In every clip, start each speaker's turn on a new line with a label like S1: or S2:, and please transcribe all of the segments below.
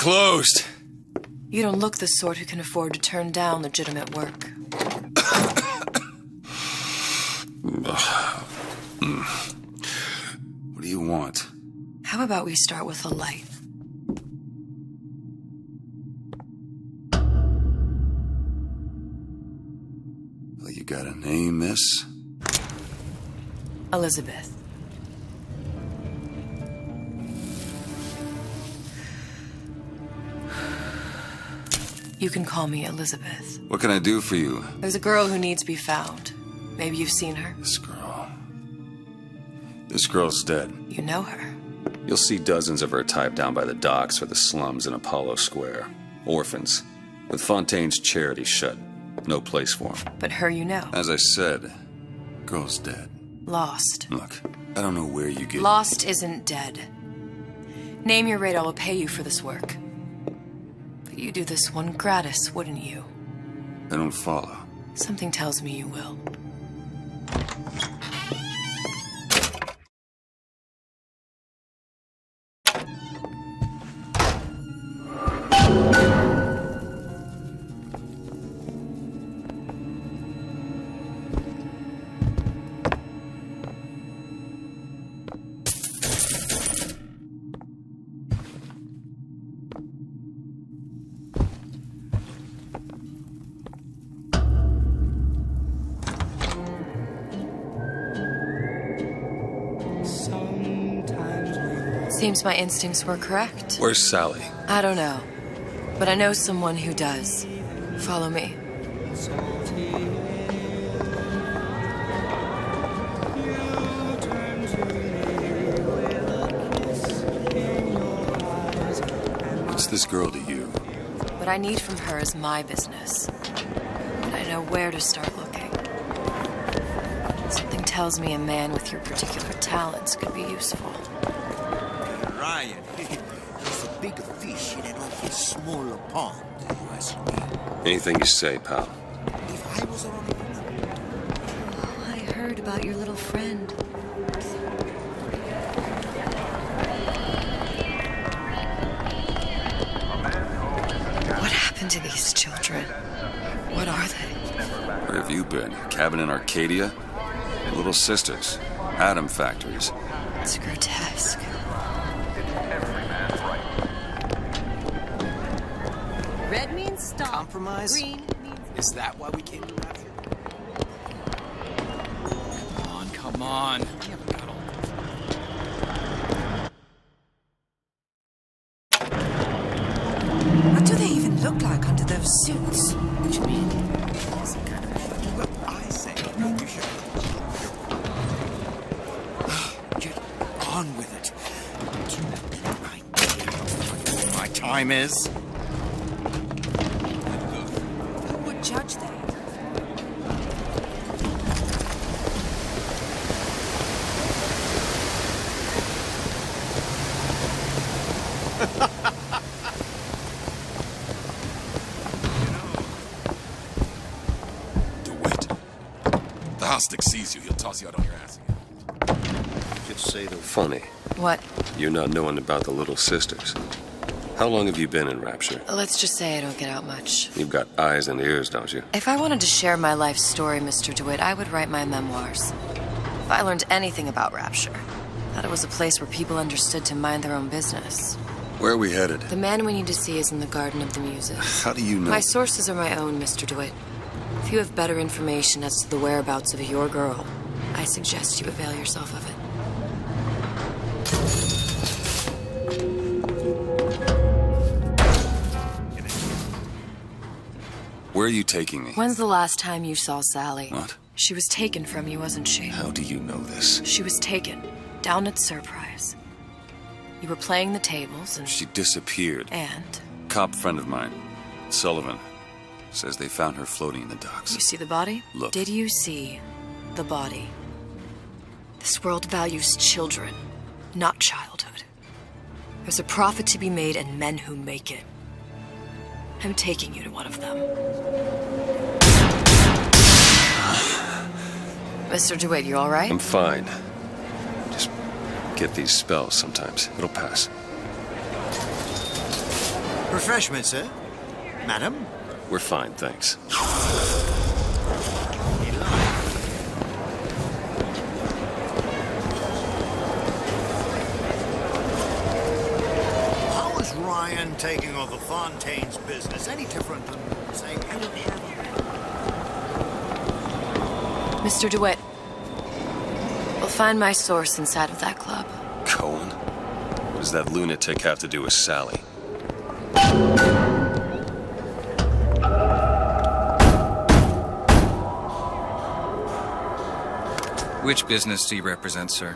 S1: closed.
S2: You don't look the sort who can afford to turn down legitimate work.
S1: What do you want?
S2: How about we start with a light?
S1: Well, you got a name, miss?
S2: Elizabeth. You can call me Elizabeth.
S1: What can I do for you?
S2: There's a girl who needs to be found. Maybe you've seen her.
S1: This girl's dead.
S2: You know her.
S3: You'll see dozens of her typed down by the docks or the slums in Apollo Square. Orphans. With Fontaine's charity shut. No place for them.
S2: But her you know.
S1: As I said, girl's dead.
S2: Lost.
S1: Look, I don't know where you get...
S2: Lost isn't dead. Name your rate, I will pay you for this work. But you do this one gratis, wouldn't you?
S1: I don't follow.
S2: Something tells me you will. Seems my instincts were correct.
S3: Where's Sally?
S2: I don't know. But I know someone who does. Follow me.
S1: What's this girl to you?
S2: What I need from her is my business. And I know where to start looking. Something tells me a man with your particular talents could be useful.
S4: Ryan, there's a bigger fish in an awfully smaller pond, you ask me.
S3: Anything you say, pal.
S4: If I was around...
S2: Oh, I heard about your little friend. What happened to these children? What are they?
S1: Where have you been? Cabin in Arcadia? Little sisters. Atom factories.
S2: It's grotesque.
S5: Red means stop.
S4: Compromise?
S5: Green means...
S4: Is that why we came to Rapture?
S6: Come on. We haven't got all
S5: What do they even look like under those suits?
S4: What you mean? Some kind of... Look, I say you should... Get on with it. Do you have any idea what my time is?
S5: Who would judge them?
S7: DeWitt. The Hostic sees you, he'll toss you out on your ass again.
S3: Just say the funny.
S2: What?
S3: You're not knowing about the little sisters. How long have you been in Rapture?
S2: Let's just say I don't get out much.
S3: You've got eyes and ears, don't you?
S2: If I wanted to share my life story, Mr. DeWitt, I would write my memoirs. If I learned anything about Rapture, that it was a place where people understood to mind their own business.
S1: Where are we headed?
S2: The man we need to see is in the Garden of the Muses.
S1: How do you know?
S2: My sources are my own, Mr. DeWitt. If you have better information as to the whereabouts of your girl, I suggest you avail yourself of it.
S1: Where are you taking me?
S2: When's the last time you saw Sally?
S1: What?
S2: She was taken from you, wasn't she?
S1: How do you know this?
S2: She was taken, down at Surprise. You were playing the tables and...
S1: She disappeared.
S2: And?
S1: Cop friend of mine, Sullivan, says they found her floating in the docks.
S2: You see the body?
S1: Look.
S2: Did you see the body? This world values children, not childhood. There's a profit to be made and men who make it. I'm taking you to one of them. Mr. DeWitt, you all right?
S3: I'm fine. Just get these spells sometimes. It'll pass.
S4: Refreshment, sir? Madam?
S3: We're fine, thanks.
S4: How is Ryan taking over Fontaine's business? Any different than, say, I don't have...
S2: Mr. DeWitt, we'll find my source inside of that club.
S3: Cohen? What does that lunatic have to do with Sally?
S6: Which business do you represent, sir?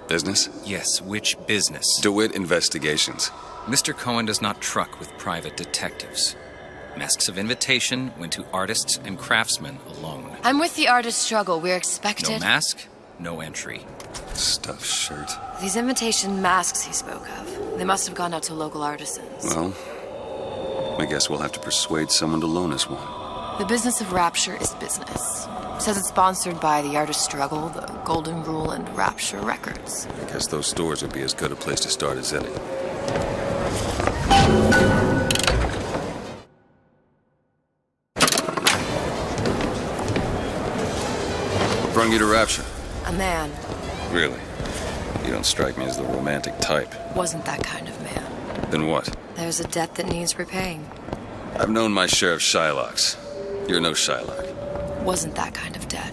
S3: Business?
S6: Yes, which business?
S3: DeWitt Investigations.
S6: Mr. Cohen does not truck with private detectives. Masks of invitation went to artists and craftsmen alone.
S2: I'm with the artist struggle. We're expected.
S6: No mask, no entry.
S3: Stuffed shirt.
S2: These invitation masks he spoke of, they must have gone out to local artisans.
S3: Well, I guess we'll have to persuade someone to loan us one.
S2: The business of Rapture is business. Says it's sponsored by the Artist Struggle, the Golden Rule, and Rapture Records.
S3: I guess those stores would be as good a place to start as any. Brought you to Rapture?
S2: A man.
S3: Really? You don't strike me as the romantic type.
S2: Wasn't that kind of man.
S3: Then what?
S2: There's a debt that needs repaying.
S3: I've known my share of Shylocks. You're no Shylock.
S2: Wasn't that kind of debt.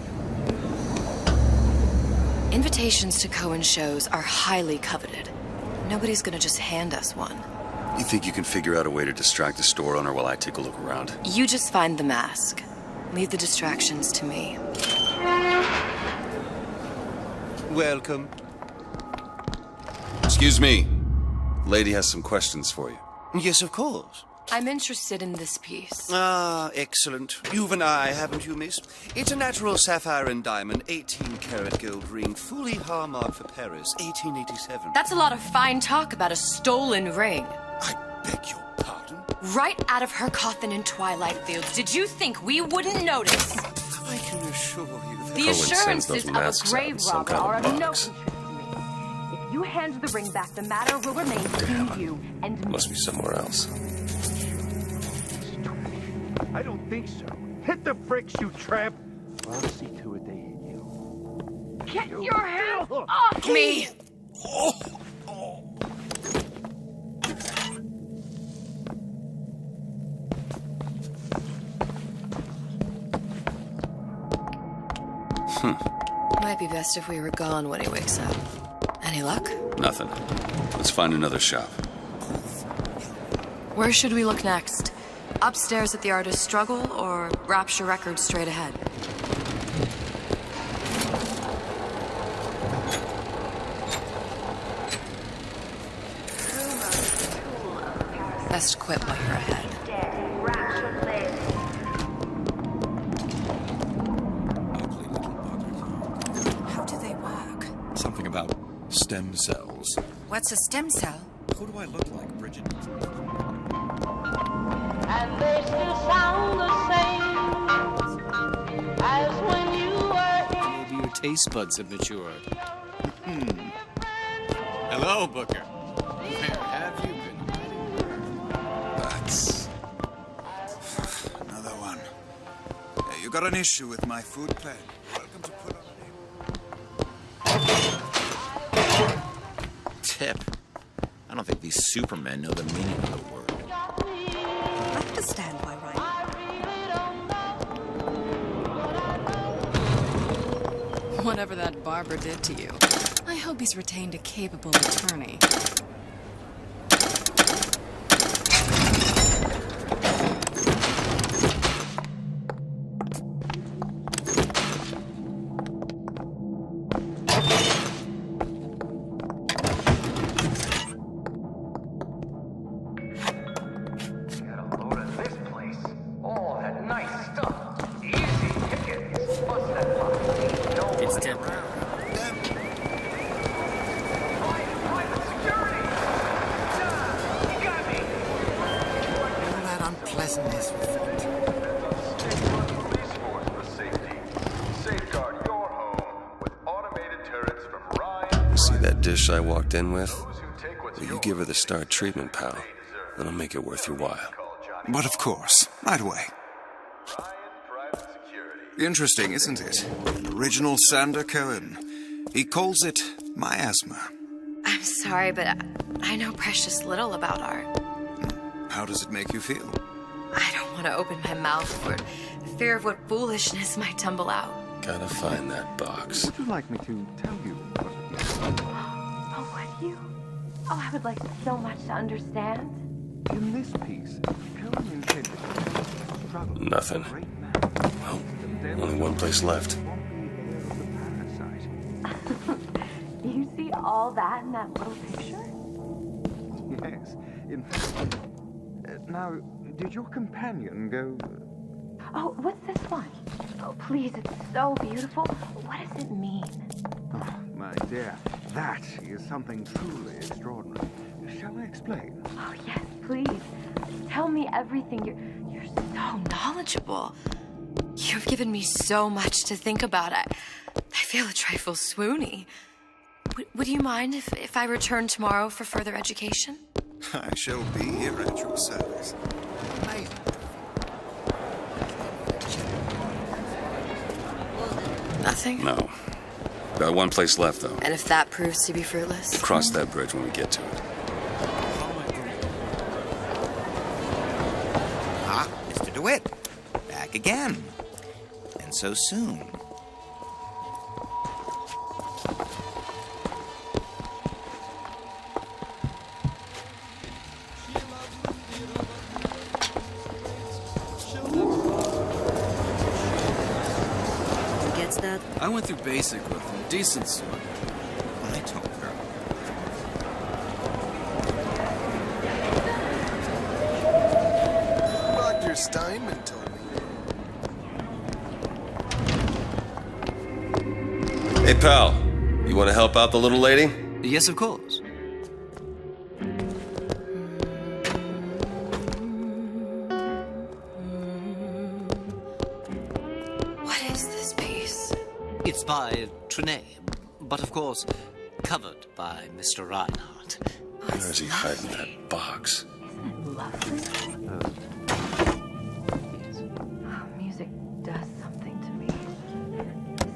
S2: Invitations to Cohen shows are highly coveted. Nobody's gonna just hand us one.
S3: You think you can figure out a way to distract the store owner while I take a look around?
S2: You just find the mask. Leave the distractions to me.
S8: Welcome.
S3: Excuse me. Lady has some questions for you.
S8: Yes, of course.
S2: I'm interested in this piece.
S8: Ah, excellent. You've an eye, haven't you, miss? It's a natural sapphire and diamond, 18-karat gold ring, fully hallmarked for Paris, 1887.
S2: That's a lot of fine talk about a stolen ring.
S8: I beg your pardon?
S2: Right out of her coffin in Twilight Fields. Did you think we wouldn't notice?
S8: I can assure you that...
S2: The
S3: Cohen sends
S2: assurances
S3: those
S2: of a
S3: masks out in
S2: grave
S3: some
S2: robber
S3: kind of
S2: are of no
S3: box.
S2: interest to me. If you hand the ring back, the matter will remain between you and me.
S3: Must be somewhere else.
S9: I don't think so. Hit the bricks, you tramp! I'll see to it they hit you.
S2: Get your hands off me! Might be best if we were gone when he wakes up. Any luck?
S3: Nothing. Let's find another shop.
S2: Where should we look next? Upstairs at the Artist Struggle or Rapture Records straight ahead? Best quit while you're ahead.
S7: Ugly little buggers.
S5: How do they work?
S7: Something about stem cells.
S5: What's a stem cell?
S7: Who do I look like, Bridget?
S10: And they still sound the same as when you were in.
S6: Maybe your taste buds have matured. Hello, Booker. Where have you been hiding?
S4: That's... another one. Yeah, you got an issue with my food plan. Welcome to put on a name.
S11: Tip. I don't think these supermen know the meaning of the word.
S5: I understand why Ryan. Whatever that barber did to you, I hope he's retained a capable attorney.
S6: It's temporary.
S4: All that unpleasantness with it.
S3: You see that dish I walked in with? Will you give her the star treatment, pal? That'll make it worth your while.
S4: But of course, right away. Interesting, isn't it? Original Sander Cohen. He calls it miasma.
S2: I'm sorry, but I know precious little about art.
S4: How does it make you feel?
S2: I don't want to open my mouth for fear of what foolishness might tumble out.
S3: Gotta find that box.
S9: Would you like me to tell you what it is?
S10: Oh, would you? Oh, I would like so much to understand.
S9: In this piece, Cohen intended to struggle.
S3: Nothing.
S9: with a great man.
S3: Well, only one place left.
S10: You see all that in that little picture?
S9: Yes. In fact, now, did your companion go...
S10: Oh, what's this one? Oh, please, it's so beautiful. What does it mean?
S9: Oh, my dear, that is something truly extraordinary. Shall I explain?
S10: Oh, yes, please. Tell me everything. You're so
S2: Knowledgeable. You've given me so much to think about. I feel a trifle swoony. Would you mind if I return tomorrow for further education?
S4: I shall be here at your service.
S2: Nothing?
S3: No. Got one place left, though.
S2: And if that proves to be fruitless?
S3: Cross that bridge when we get to it.
S11: Ah, Mr. DeWitt. Back again. And so soon.
S12: Gets that?
S13: I went through basic with him. Decent sort.
S11: I told her.
S14: Dr. Steinman told me.
S3: Hey, pal. You want to help out the little lady?
S13: Yes, of course.
S2: What is this piece?
S15: It's by Trenet, but of course, covered by Mr. Reinhardt.
S3: Where is he hiding that box?
S10: Music does something to me.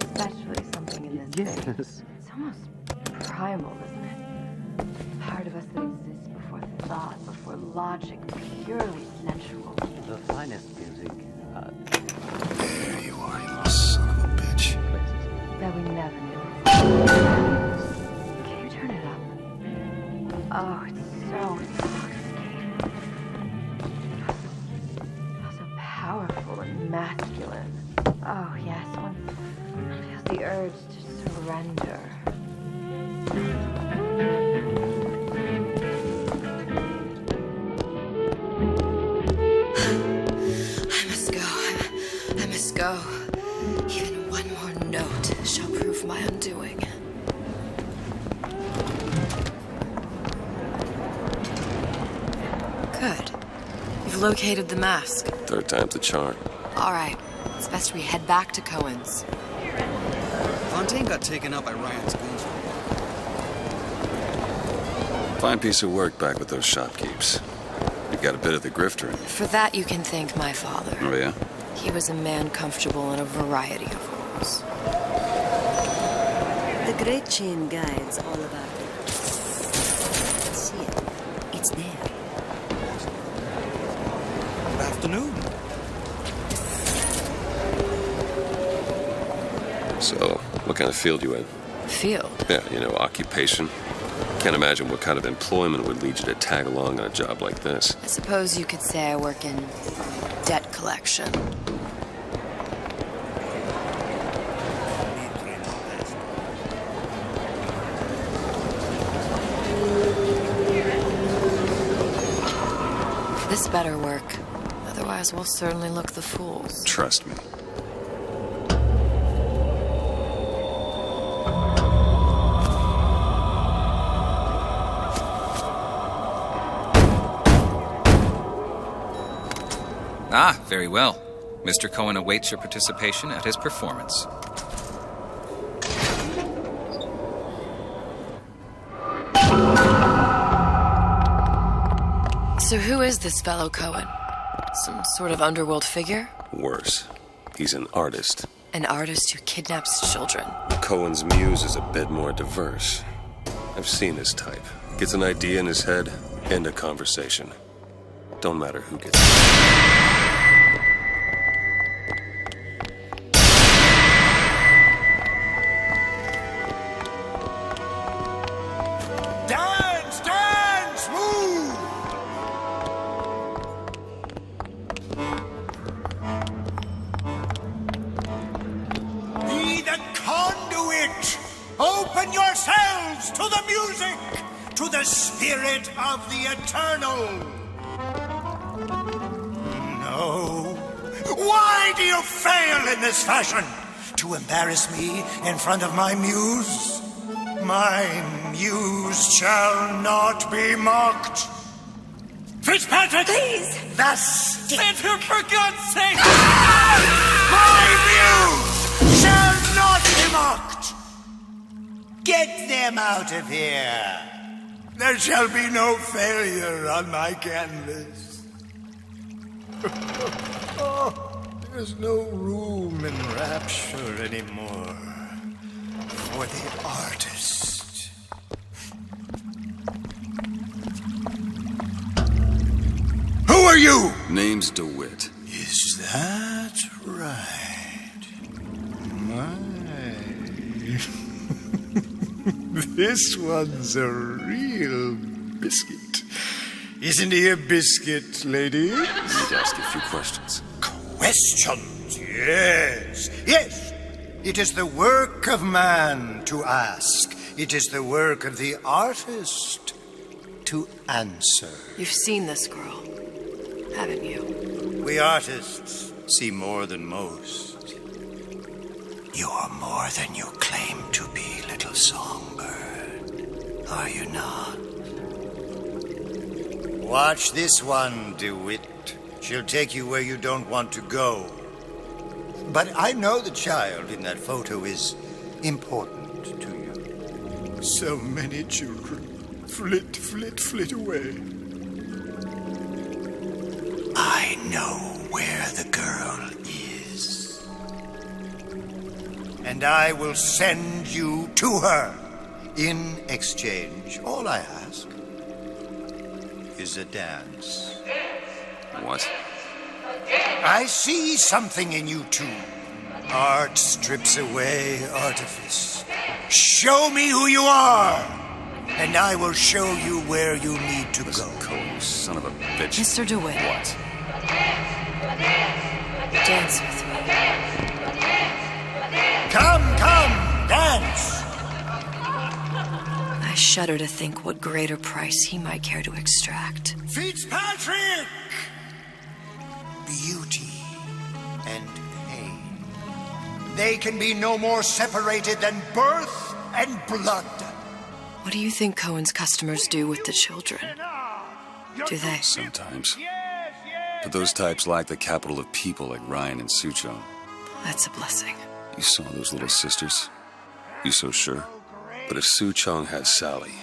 S10: Especially something in this
S9: Yes.
S10: thing. It's almost primal, isn't it? Part of us that exists before thought, before logic, purely sensual.
S15: The finest music.
S3: There you are, you little son of a bitch.
S10: That we never knew. Can you turn it up? Oh, it's so intoxicating. So powerful and masculine. Oh, yes, one feels the urge to surrender.
S2: I must go. Even one more note shall prove my undoing. Good. You've located the mask.
S3: Third time's the charm.
S2: All right. It's best we head back to Cohen's.
S13: Fontaine got taken out by Ryan's goons.
S3: Fine piece of work back with those shopkeepers. You got a bit of the grifter in you.
S2: For that, you can thank my father.
S3: Oh, yeah?
S2: He was a man comfortable in a variety of roles.
S12: The Great Chain guides all about it. See it. It's there.
S11: Good afternoon.
S3: So, what kind of field you in?
S2: Field?
S3: Yeah, you know, occupation. Can't imagine what kind of employment would lead you to tag along on a job like this.
S2: I suppose you could say I work in debt collection. This better work. Otherwise, we'll certainly look the fools.
S3: Trust me.
S6: Ah, very well. Mr. Cohen awaits your participation at his performance.
S2: So who is this fellow Cohen? Some sort of underworld figure?
S3: Worse. He's an artist.
S2: An artist who kidnaps children.
S3: Cohen's muse is a bit more diverse. I've seen his type. Gets an idea in his head, end a conversation. Don't matter who gets it.
S4: Dance, dance, move! Be the conduit! Open yourselves to the music, to the spirit of the eternal! No. Why do you fail in this fashion? To embarrass me in front of my muse? My muse shall not be mocked. Fitzpatrick! Please! Thus... Stand here, for God's sake! My muse shall not be mocked! Get them out of here! There shall be no failure on my canvas. Oh, there's no room in rapture anymore for the artist. Who are you?
S3: Name's DeWitt.
S4: Is that right? My. This one's a real biscuit. Isn't he a biscuit, lady?
S3: I need to ask you a few questions.
S4: Questions, yes. Yes. It is the work of man to ask. It is the work of the artist to answer.
S2: You've seen this girl, haven't you?
S4: We artists see more than most. You are more than you claim to be, little songbird. Are you not? Watch this one, DeWitt. She'll take you where you don't want to go. But I know the child in that photo is important to you. So many children flit, flit, flit away. I know where the girl is. And I will send you to her. In exchange, all I ask is a dance.
S3: What?
S4: I see something in you two. Art strips away artifice. Show me who you are, and I will show you where you need to go.
S3: Cohen, son of a bitch.
S2: Mr. DeWitt.
S3: What?
S2: Dance with me.
S4: Come, dance!
S2: I shudder to think what greater price he might care to extract.
S4: Fitzpatrick! Beauty and pain. They can be no more separated than birth and blood.
S2: What do you think Cohen's customers do with the children? Do they?
S3: Sometimes. But those types lack the capital of people like Ryan and Suchong.
S2: That's a blessing.
S3: You saw those little sisters? You so sure? But if Suchong had Sally,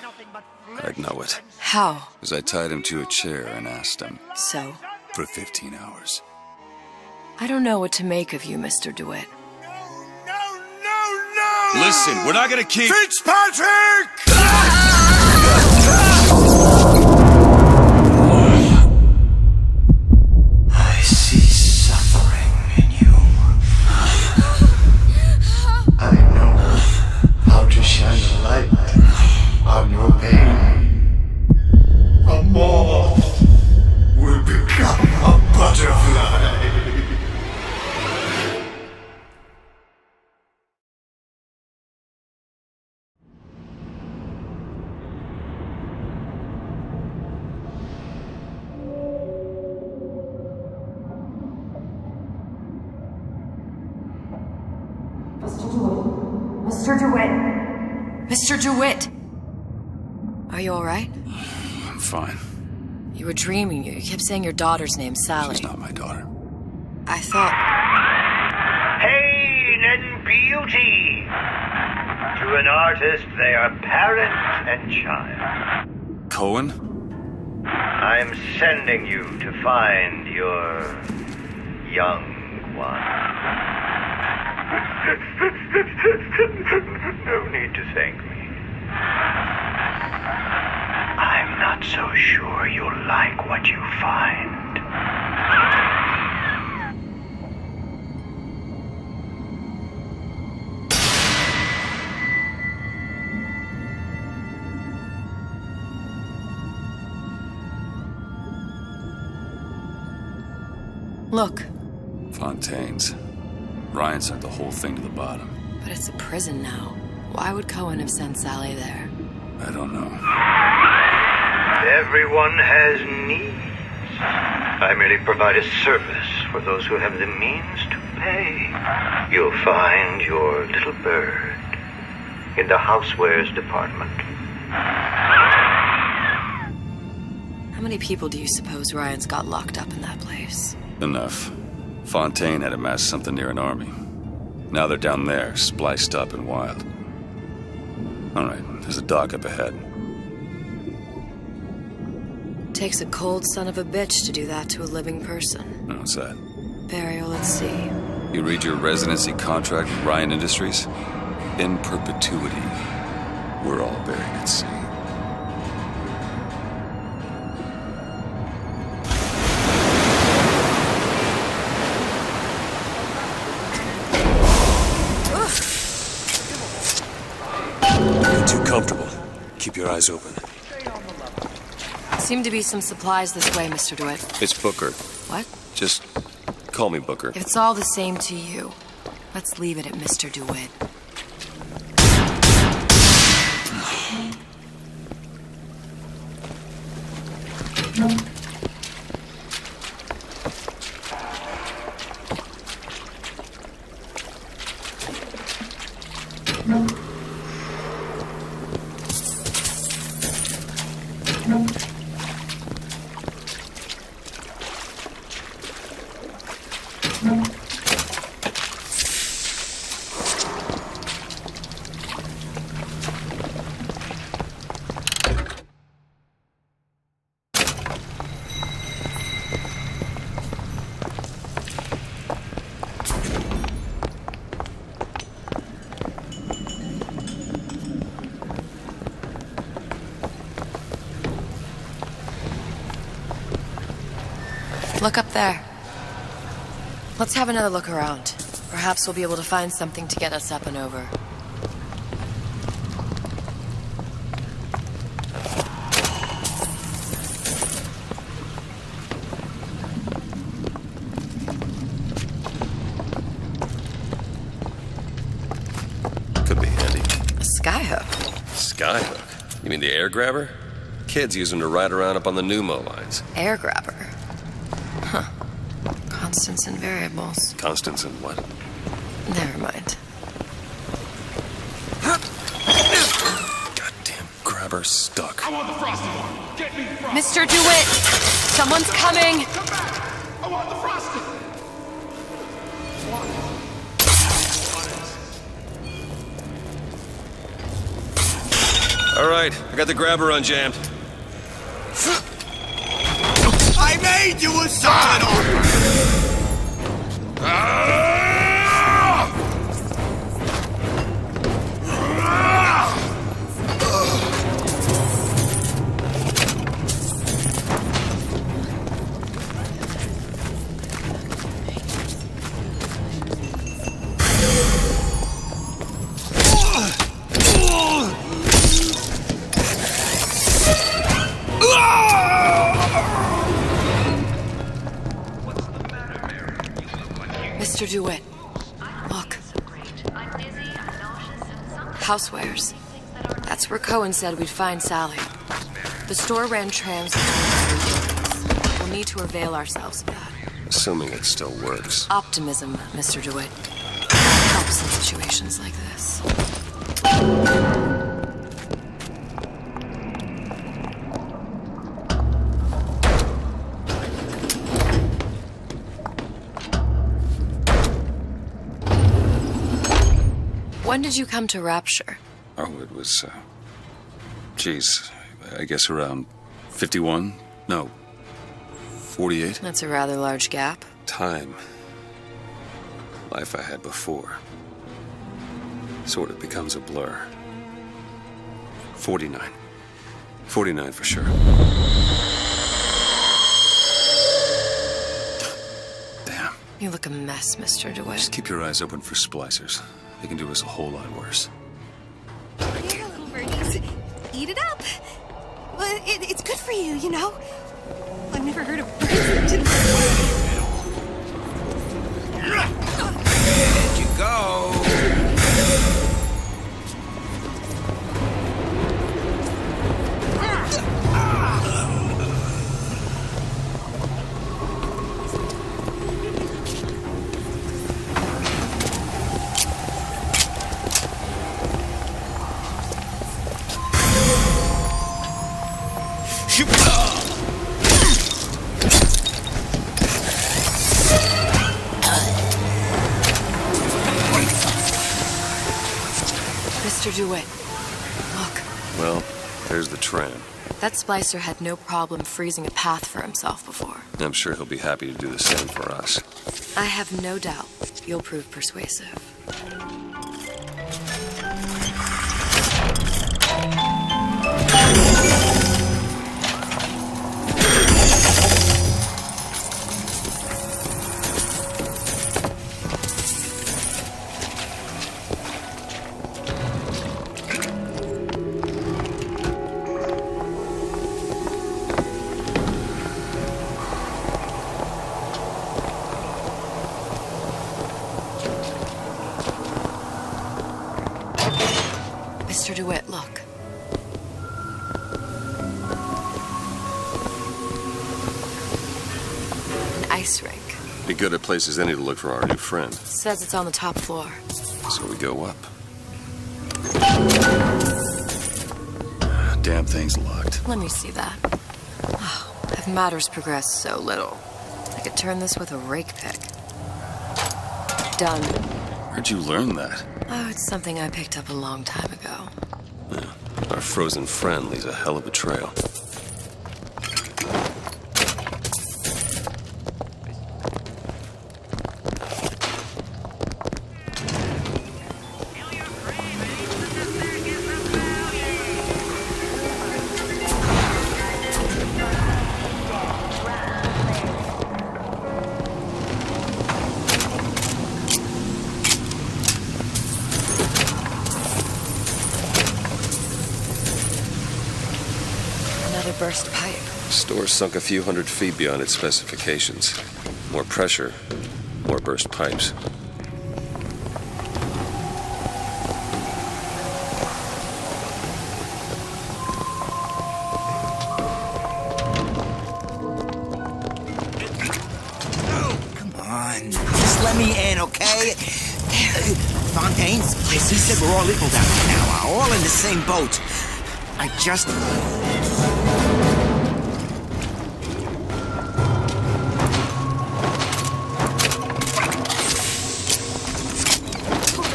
S3: I'd know it.
S2: How?
S3: Because I tied him to a chair and asked him.
S2: So?
S3: For 15 hours.
S2: I don't know what to make of you, Mr. DeWitt.
S4: No!
S3: Listen, we're not gonna keep...
S4: Fitzpatrick! I see suffering in you. I know how to shine a light on your pain. A moth will become a butterfly.
S2: Mr. DeWitt! Mr. DeWitt! Are you alright?
S3: I'm fine.
S2: You were dreaming. You kept saying your daughter's name, Sally.
S3: She's not my daughter.
S2: I thought...
S9: Pain and beauty! To an artist, they are parent and child.
S3: Cohen?
S16: I'm sending you to find your young one. No need to thank me. I'm not so sure you'll like what you find.
S2: Look.
S1: Fontaine's. Ryan sent the whole thing to the bottom.
S2: But it's a prison now. Why would Cohen have sent Sally there?
S1: I don't know.
S16: Everyone has needs. I merely provide a service for those who have the means to pay. You'll find your little bird in the housewares department.
S2: How many people do you suppose Ryan's got locked up in that place?
S1: Enough. Fontaine had amassed something near an army. Now they're down there, spliced up and wild. All right, there's a dock up ahead.
S2: Takes a cold son of a bitch to do that to a living person.
S1: What's that?
S2: Burial at sea.
S1: You read your residency contract with Ryan Industries? In perpetuity, we're all buried at sea.
S3: You're too comfortable. Keep your eyes open.
S2: Seem to be some supplies this way, Mr. DeWitt.
S3: It's Booker.
S2: What?
S3: Just call me Booker.
S2: If it's all the same to you, let's leave it at Mr. DeWitt. Look up there. Let's have another look around. Perhaps we'll be able to find something to get us up and over.
S3: Could be handy.
S2: A skyhook.
S3: Skyhook? You mean the air grabber? Kids use them to ride around up on the pneumo lines.
S2: Air grabber. Huh. Constants and variables.
S3: Constants and what?
S2: Never mind.
S3: Goddamn grabber stuck.
S7: I want the frosted one. Get me the frosted.
S2: Mr. DeWitt! Someone's coming!
S7: Come back! I want the frosted.
S3: All right, I got the grabber unjammed.
S4: I made you a sign
S2: Mr. DeWitt, look. Housewares. That's where Cohen said we'd find Sally. The store ran trams between the three buildings. We'll need to avail ourselves of that.
S3: Assuming it still works.
S2: Optimism, Mr. DeWitt. Helps in situations like this. When did you come to Rapture?
S1: Oh, it was, geez, I guess around 51,
S3: No. 48?
S2: That's a rather large gap.
S3: Time. Life I had before. Sort of becomes a blur. 49. 49 for sure. Damn.
S2: You look a mess, Mr. DeWitt.
S3: Just keep your eyes open for splicers. They can do us a whole lot worse.
S17: Here, little birdies. Eat it up. Well, it's good for you, you know? I've never heard of birds that didn't...
S6: There you go.
S2: Mr. DeWitt, look.
S3: Well, there's the tram.
S2: That splicer had no problem freezing a path for himself before.
S3: I'm sure he'll be happy to do the same for us.
S2: I have no doubt you'll prove persuasive. Mr. DeWitt, look. An ice rink.
S3: Be good at places any to look for our new friend.
S2: Says it's on the top floor.
S3: So we go up.
S1: Damn thing's locked.
S2: Let me see that. Oh, have matters progressed so little? I could turn this with a rake pick. Done.
S1: Where'd you learn that?
S2: Oh, it's something I picked up a long time ago.
S3: Yeah. Our frozen friend leaves a hell of a trail.
S2: Burst pipe.
S3: Store sunk a few hundred feet beyond its specifications. More pressure, more burst pipes.
S11: Come on. Just let me in, okay? Fontaine's place, he said we're all equal down here now. All in the same boat. I just...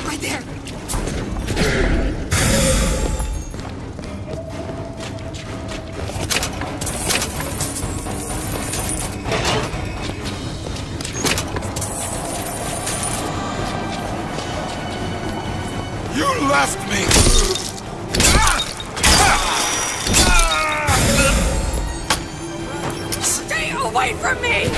S17: Right there.
S7: You left me!
S17: Stay away from me!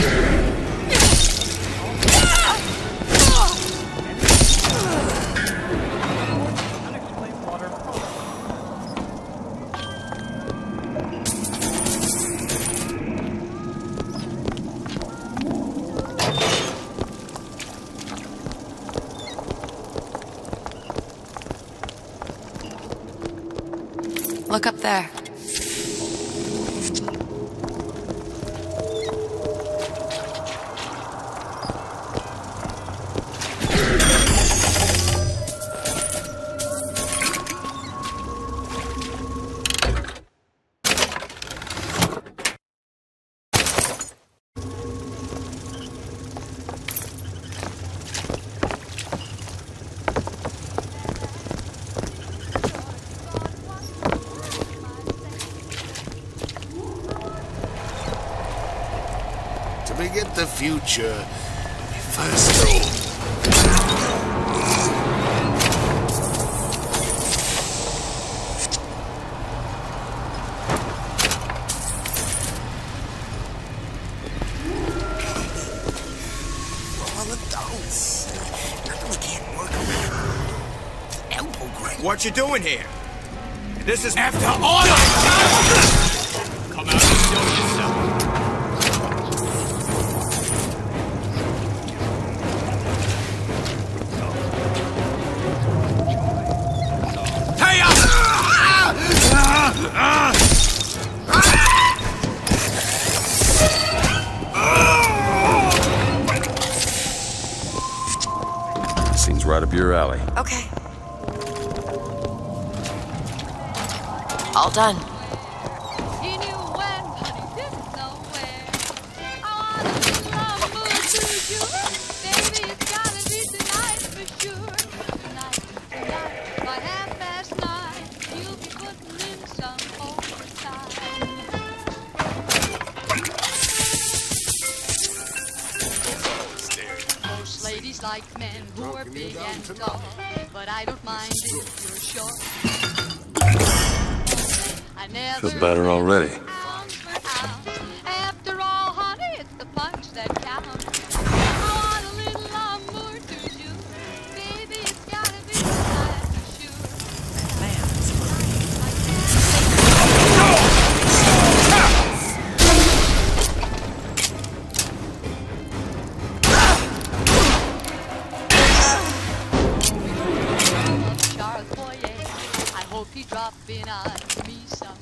S2: Look up there.
S14: to beget the future. First.
S11: What you doing here? This is
S18: after order! Come out and show yourself. Hey up!
S1: Seems right up your alley.
S2: Okay. All done.
S19: He knew when, but he didn't know where. I wanna be lovable to you. Baby, it's gotta be tonight for sure. Tonight, by 9:30, you'll be putting in some overtime. Most ladies like men who are big and tall, but I don't mind if you're short.
S1: Feel better already.
S19: After all, honey, it's the punch that counts. I want a little amour to you. Baby, it's gotta be tonight for sure. Charles Boyer, I hope you drop in on me someday.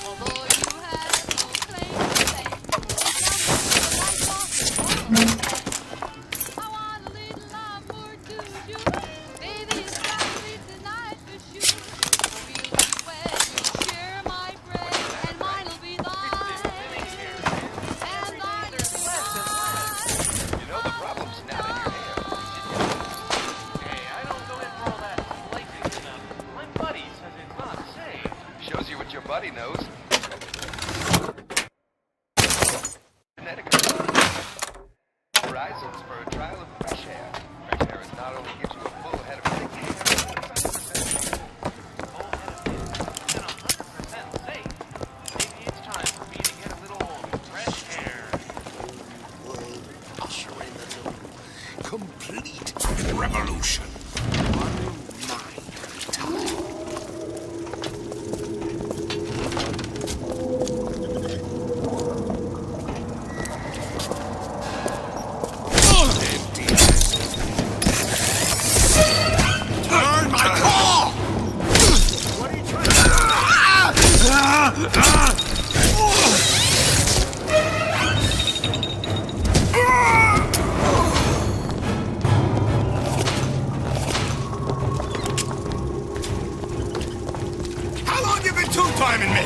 S19: Although you have no claim to fame, I want a little amour to you. Baby, it's gotta be tonight for sure. We'll be wed, you'll share my bread, and mine'll be thine. And thine will be mine.
S18: You know the problem's not in your hands. Hey, I don't go in for all that flaking stuff. My buddy says it's not safe. Shows you what your buddy knows. Horizons for a trial of fresh air. Fresh air is not only gives you a full head of thick hair, but it's 100% safe. Maybe it's time for me to get a little fresh air.
S14: We'll usher in the new complete revolution. One mind at a time.
S11: Burn my core!
S14: What are you trying to
S11: How long you been two-timing me?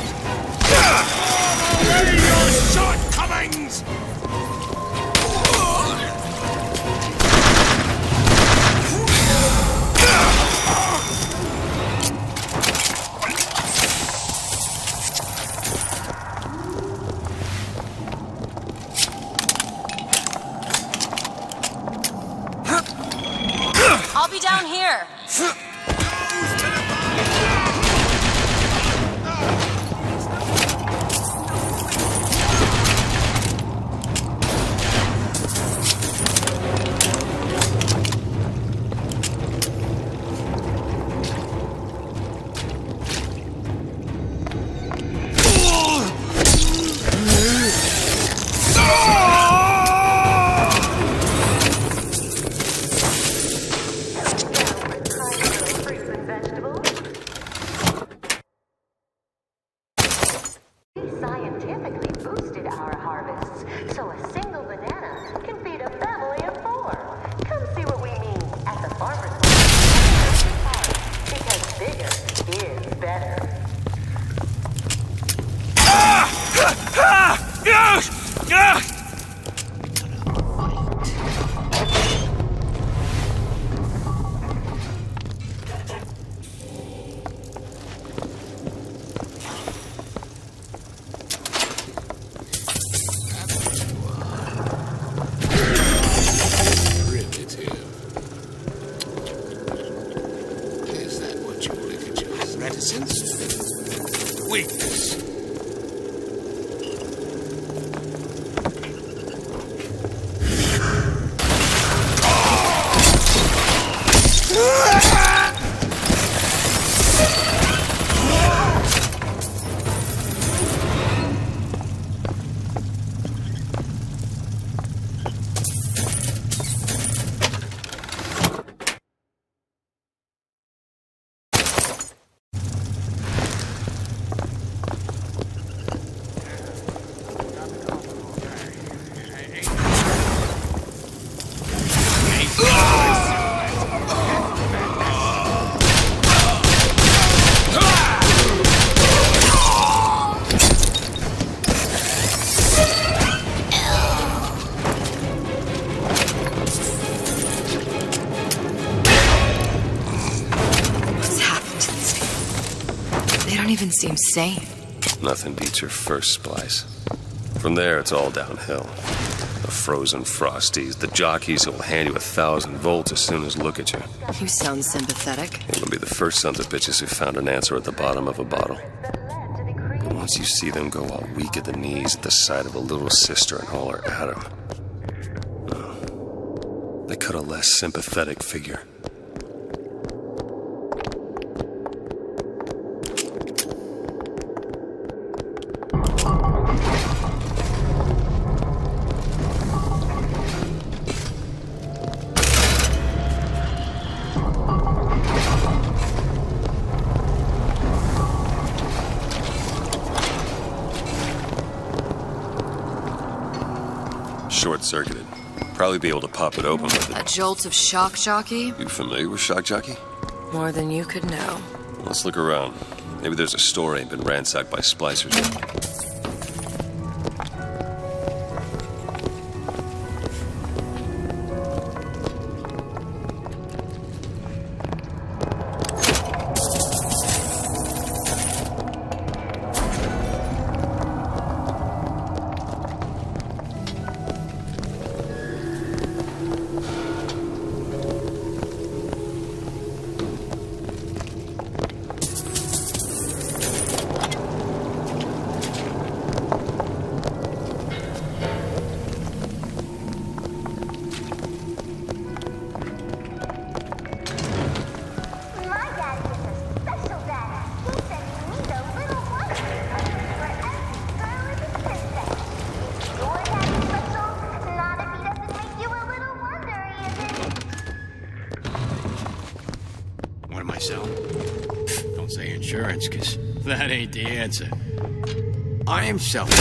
S14: Already your shortcomings!
S2: I'll be down here. seems sane.
S3: Nothing beats your first splice. From there, it's all downhill. The frozen frosties, the jockeys who will hand you 1,000 volts as soon as look at you.
S2: You sound sympathetic.
S3: You'll be the first sons of bitches who found an answer at the bottom of a bottle. And once you see them go all weak at the knees at the sight of a little sister and haul her at them, they cut a less sympathetic figure. Short-circuited. Probably be able to pop it open with
S2: A jolt of shock jockey?
S3: You familiar with shock jockey?
S2: More than you could know.
S3: Let's look around. Maybe there's a store ain't been ransacked by splicers yet.
S14: What am I selling? Don't say insurance, because that ain't the answer. I am selling.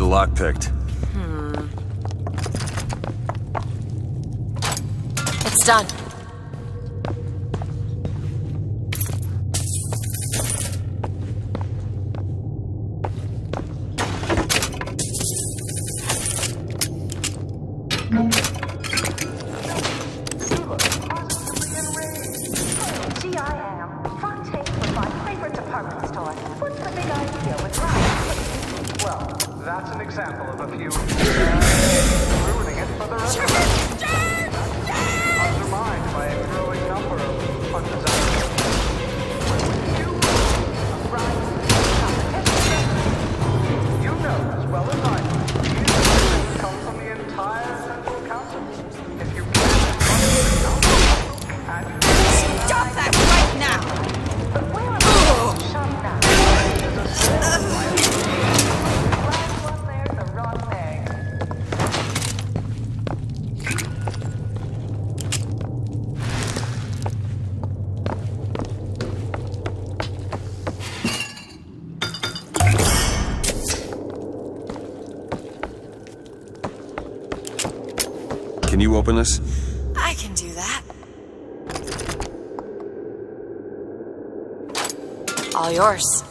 S3: Lock picked.
S2: It's done.
S20: That's an example of a few ruining it for the rest of us. Undermined by a growing number of undesirable. You know as well as I do, these decisions come from the entire Central Council. If you can't
S11: stop that right now!
S20: But where are you? Shut now.
S3: Can you open this?
S2: I can do that. All yours.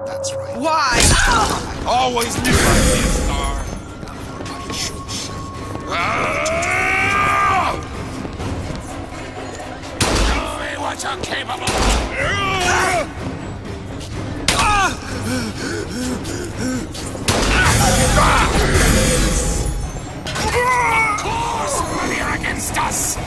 S14: That's right.
S11: Why?
S14: I always knew I'd be a star. Show me what you're capable of. Of course, they're against us.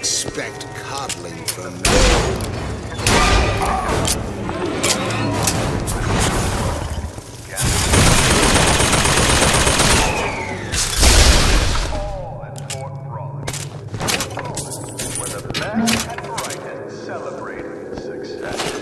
S14: expect coddling from me.
S20: Celebrating success.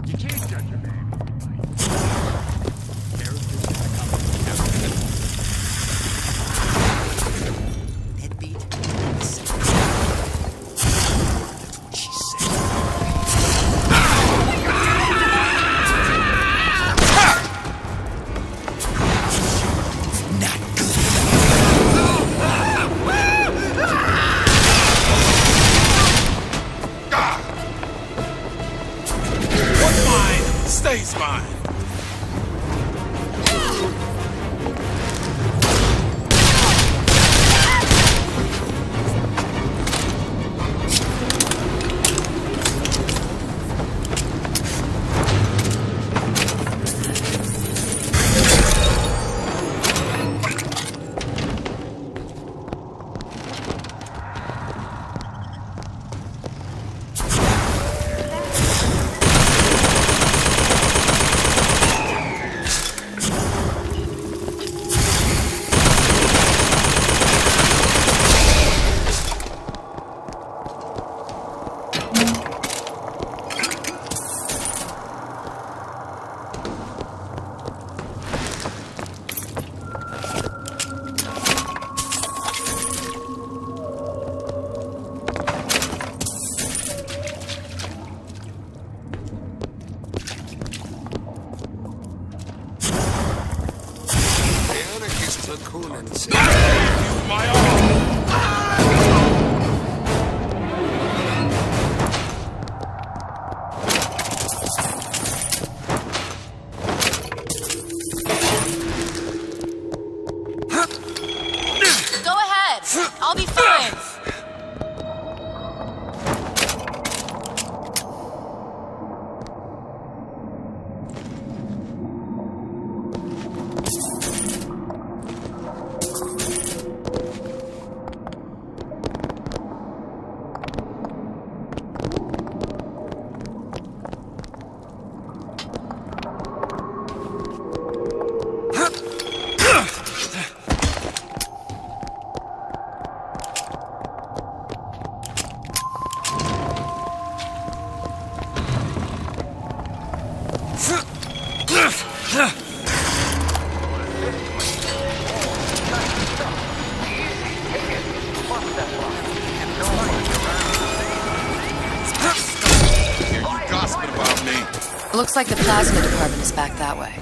S9: You can't judge a man.
S7: What's mine stays mine.
S2: Go ahead. I'll be fine. Looks like the plasma department is back that way.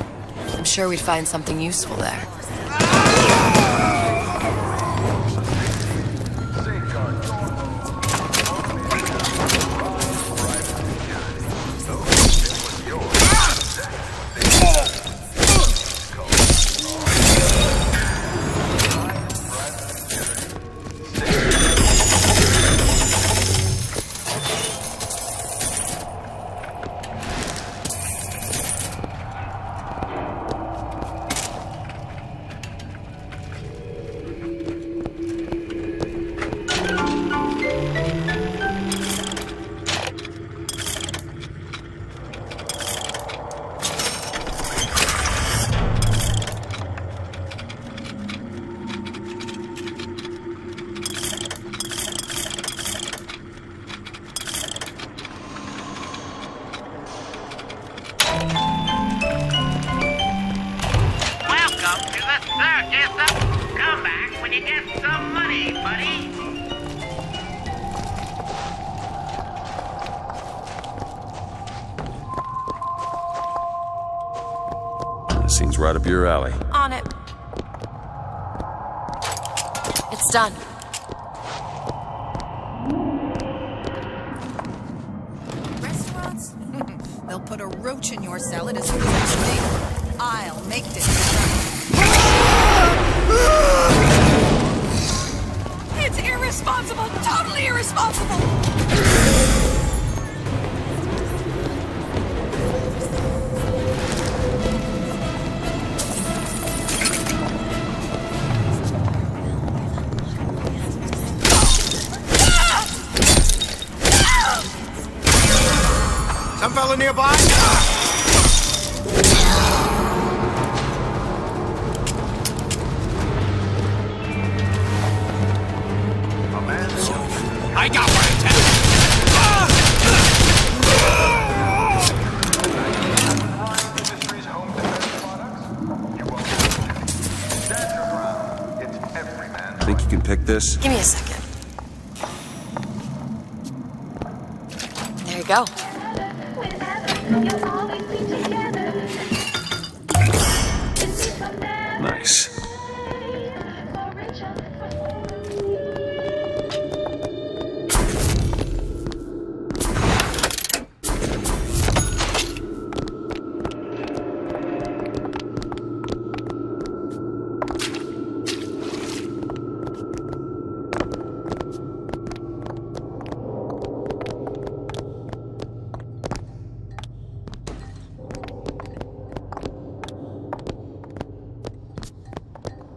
S2: I'm sure we'd find something useful there.
S21: Welcome to the circus. Come back when you get some money, buddy.
S1: Seems right up your alley.
S2: On it. It's done.
S17: Restaurant
S8: put a roach in your cell and as soon as it's made, I'll make this. It's irresponsible! Totally irresponsible!
S11: Some fella nearby?
S14: I got one attack!
S3: Think you can pick this?
S2: Give me a second. There you go.
S3: Nice.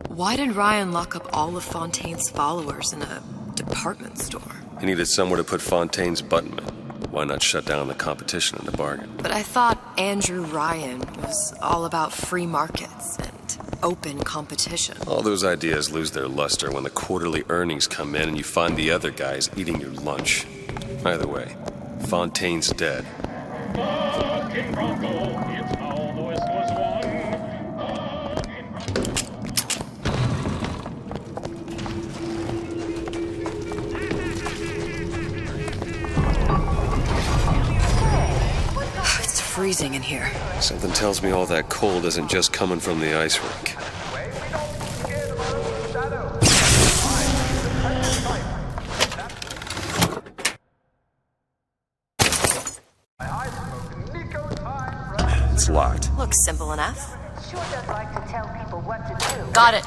S2: Why did Ryan lock up all of Fontaine's followers in a department store?
S3: He needed somewhere to put Fontaine's button. Why not shut down the competition in the bargain?
S2: But I thought Andrew Ryan was all about free markets and open competition.
S3: All those ideas lose their luster when the quarterly earnings come in and you find the other guys eating your lunch. Either way, Fontaine's dead.
S2: It's freezing in here.
S3: Something tells me all that cold isn't just coming from the ice rink. It's locked.
S2: Looks simple enough.
S20: Sure does like to tell people what to do.
S2: Got it.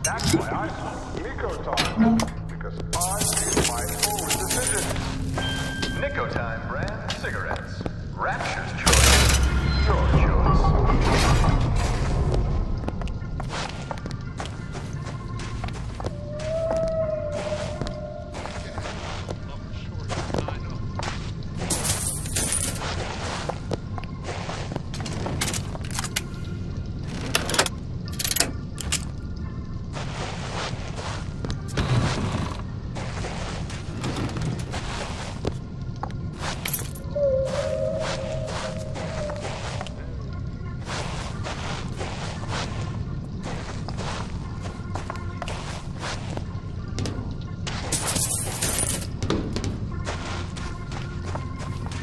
S20: That's why I smoke Nicotime. Because I make my own decisions. Nicotime brand cigarettes. Rapture's choice. Your choice.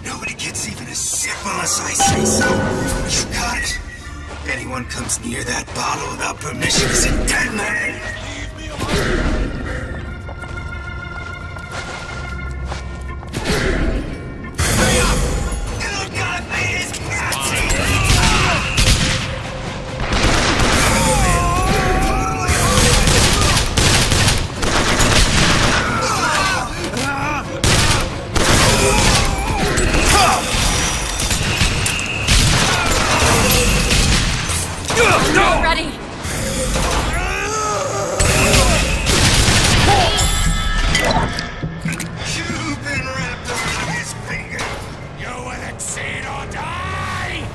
S11: Nobody gets even a sip unless I say so. You got it. If anyone comes near that bottle without permission is a dead man.
S2: Ready.
S11: You've been wrapped around his finger.
S14: You will exceed or die!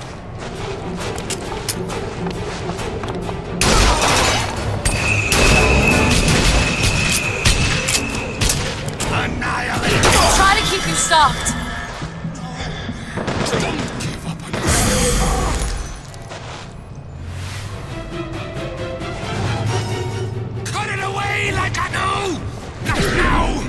S2: Annihilate. Try to keep you soft.
S14: Cut it away like I know! Not now!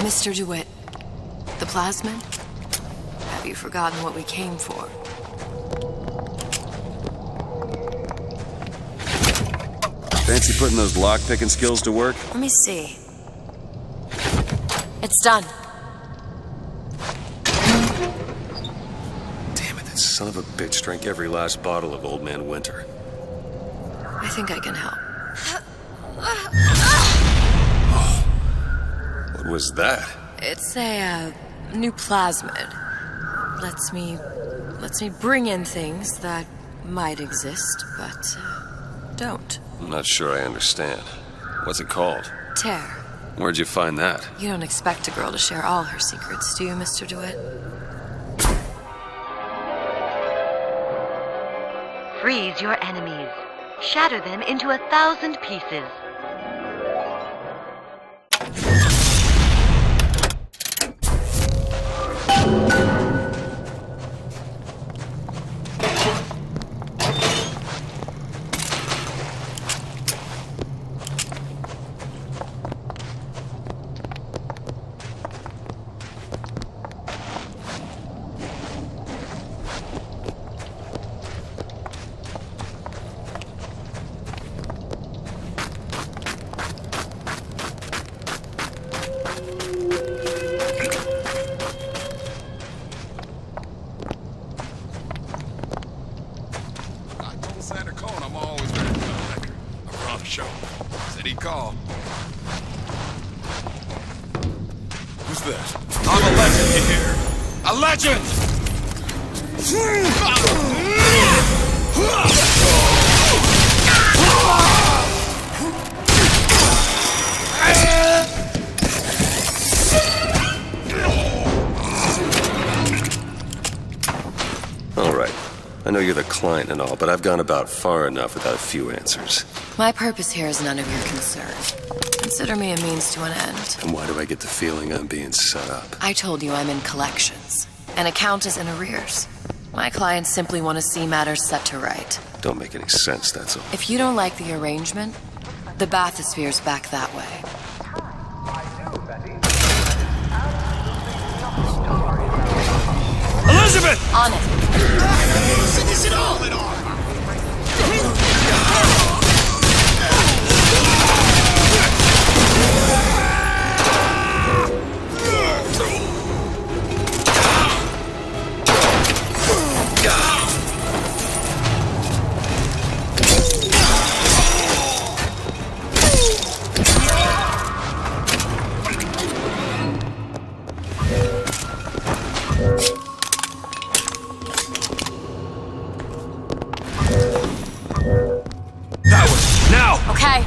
S2: Mr. DeWitt, the plasmid? Have you forgotten what we came for?
S1: Fancy putting those lock-picking skills to work?
S2: Let me see. It's done.
S3: Damn it, that son of a bitch drank every last bottle of Old Man Winter.
S2: I think I can help.
S3: What was that?
S2: It's a new plasmid. Lets me bring in things that might exist, but don't.
S3: I'm not sure I understand. What's it called?
S2: Tear.
S3: Where'd you find that?
S2: You don't expect a girl to share all her secrets, do you, Mr. DeWitt?
S5: Freeze your enemies. Shatter them into 1,000 pieces.
S7: City call.
S14: Who's that? I'm a legend here. A legend!
S3: All right. I know you're the client and all, but I've gone about far enough without a few answers.
S2: My purpose here is none of your concern. Consider me a means to an end.
S3: And why do I get the feeling I'm being set up?
S2: I told you I'm in collections. An account is in arrears. My clients simply want to see matters set to right.
S3: Don't make any sense, that's all.
S2: If you don't like the arrangement, the bathysphere's back that way.
S14: Elizabeth!
S2: On it.
S14: Is it all in all?
S2: Okay.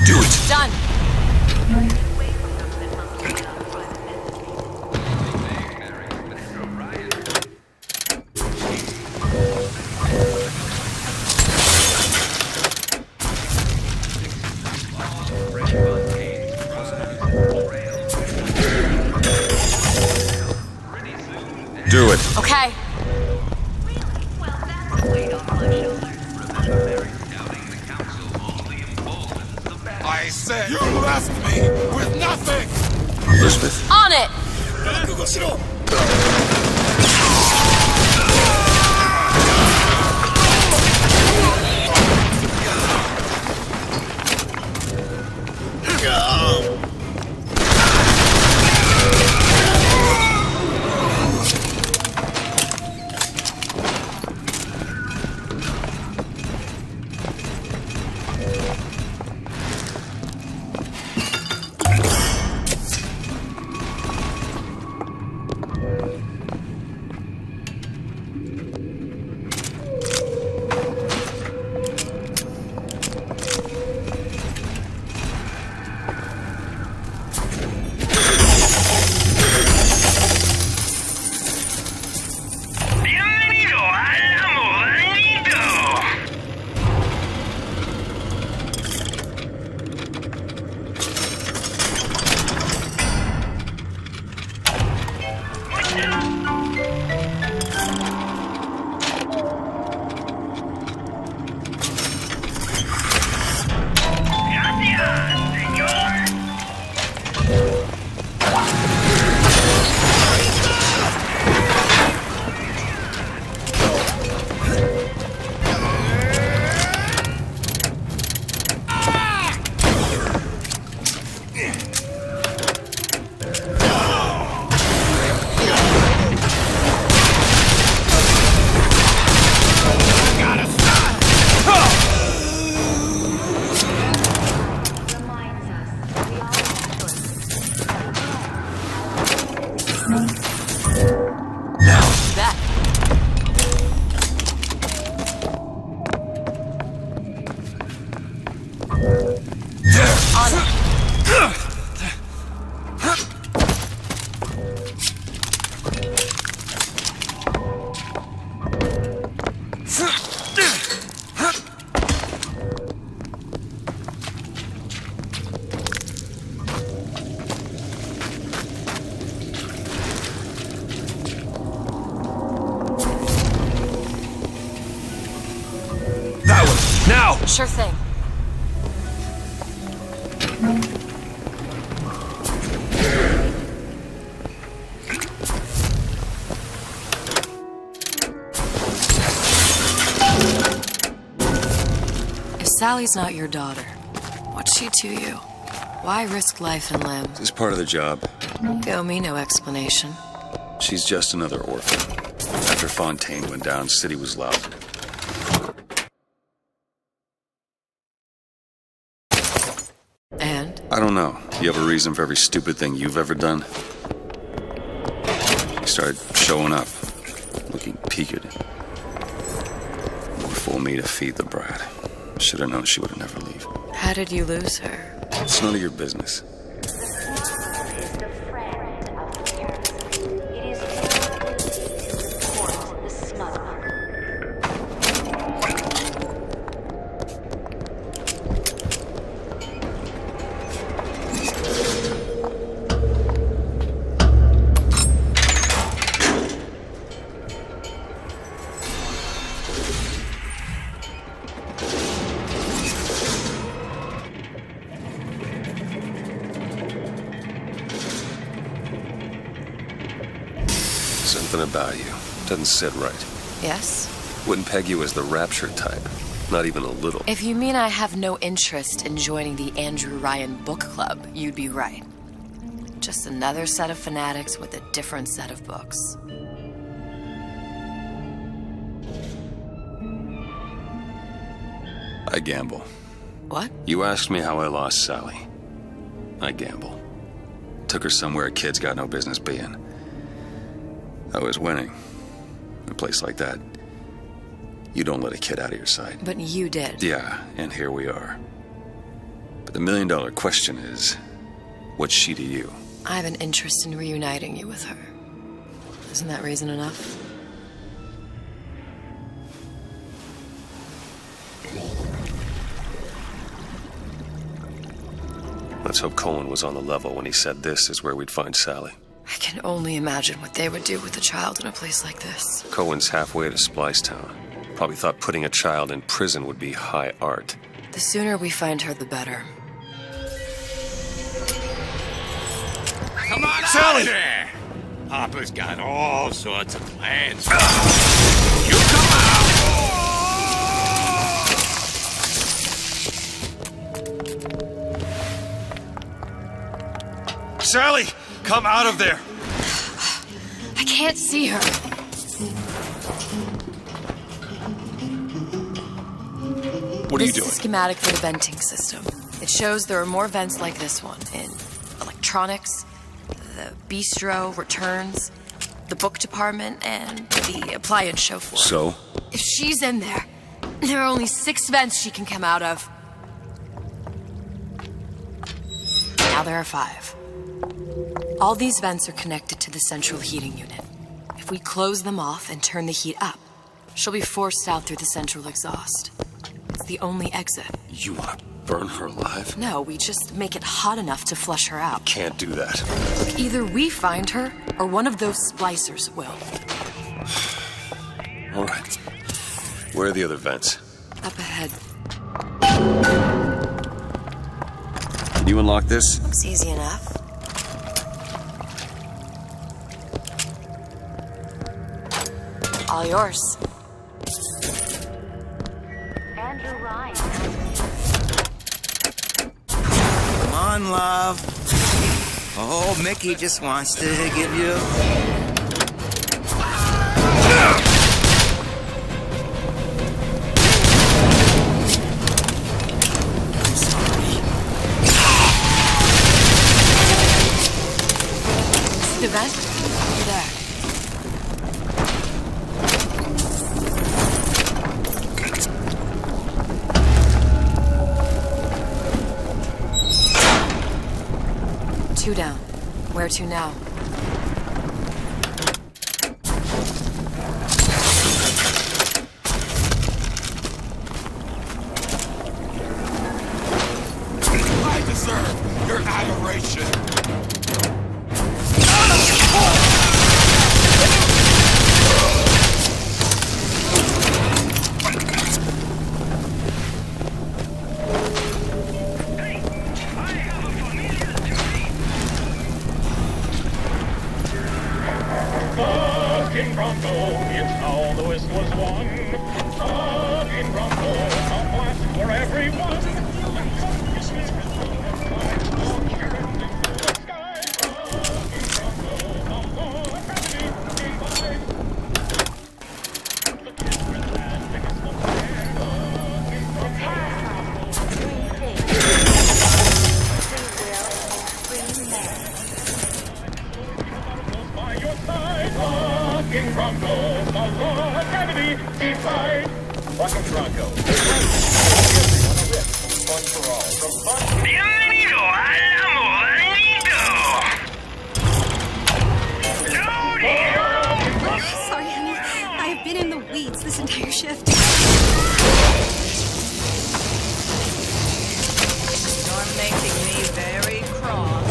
S14: Do it!
S2: Done.
S3: Do it.
S2: Okay.
S14: I said you left me with nothing!
S3: Elizabeth?
S2: On it! Sure thing. If Sally's not your daughter, what's she to you? Why risk life and limb?
S3: This is part of the job.
S2: You owe me no explanation.
S3: She's just another orphan. After Fontaine went down, city was lousy.
S2: And?
S3: I don't know. You have a reason for every stupid thing you've ever done? You started showing up, looking peaked. More fool me to feed the brat. Should have known she would never leave.
S2: How did you lose her?
S3: It's none of your business. Something about you doesn't sit right.
S2: Yes?
S3: Wouldn't peg you as the rapture type. Not even a little.
S2: If you mean I have no interest in joining the Andrew Ryan book club, you'd be right. Just another set of fanatics with a different set of books.
S3: I gamble.
S2: What?
S3: You asked me how I lost Sally. I gamble. Took her somewhere a kid's got no business being. I was winning. In a place like that, you don't let a kid out of your sight.
S2: But you did.
S3: Yeah, and here we are. But the million-dollar question is, what's she to you?
S2: I have an interest in reuniting you with her. Isn't that reason enough?
S3: Let's hope Cohen was on the level when he said this is where we'd find Sally.
S2: I can only imagine what they would do with a child in a place like this.
S3: Cohen's halfway to Splicetown. Probably thought putting a child in prison would be high art.
S2: The sooner we find her, the better.
S14: Come on
S1: Sally!
S14: out of there! Papa's got all sorts of plans. You come out!
S1: Sally, come out of there.
S2: I can't see her.
S1: What are you
S2: This
S1: doing?
S2: is a schematic for the venting system. It shows there are more vents like this one in electronics, the bistro, returns, the book department, and the appliance show floor.
S1: So?
S2: If she's in there, there are only 6 vents she can come out of. Now there are 5. All these vents are connected to the central heating unit. If we close them off and turn the heat up, she'll be forced out through the central exhaust. It's the only exit.
S1: You want to burn her alive?
S2: No, we just make it hot enough to flush her out.
S1: Can't do that.
S2: Look, either we find her, or one of those splicers will.
S1: All right. Where are the other vents?
S2: Up ahead.
S1: Can you unlock this?
S2: Looks easy enough. All yours.
S5: Andrew Ryan.
S11: Come on, love. Oh, Mickey just wants to give you...
S2: See the vent? Over there. Two down. Where to now?
S14: I deserve your adoration.
S15: Fucking Bronco, it's how the West was won. Fucking Bronco, a blast for everyone. Fucking Bronco, the law of gravity, defy. Fucking Bronco. Fun for all. From fun.
S21: Bienvenido al amor.
S17: Sorry, honey. I have been in the weeds this entire shift.
S8: You're making me very cross.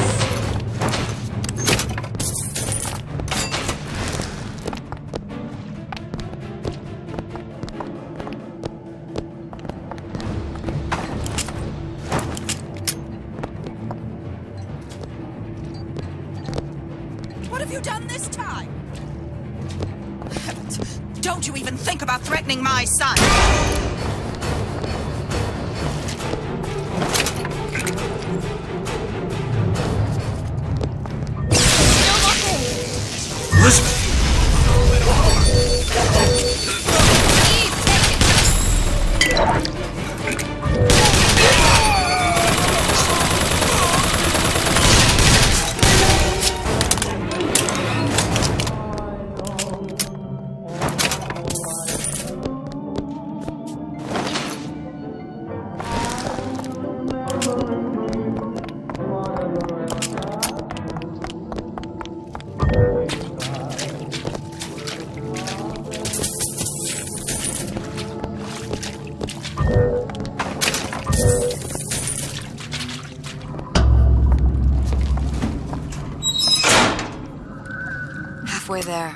S8: What have you done this time? Don't you even think about threatening my son.
S1: Elizabeth!
S2: Halfway there.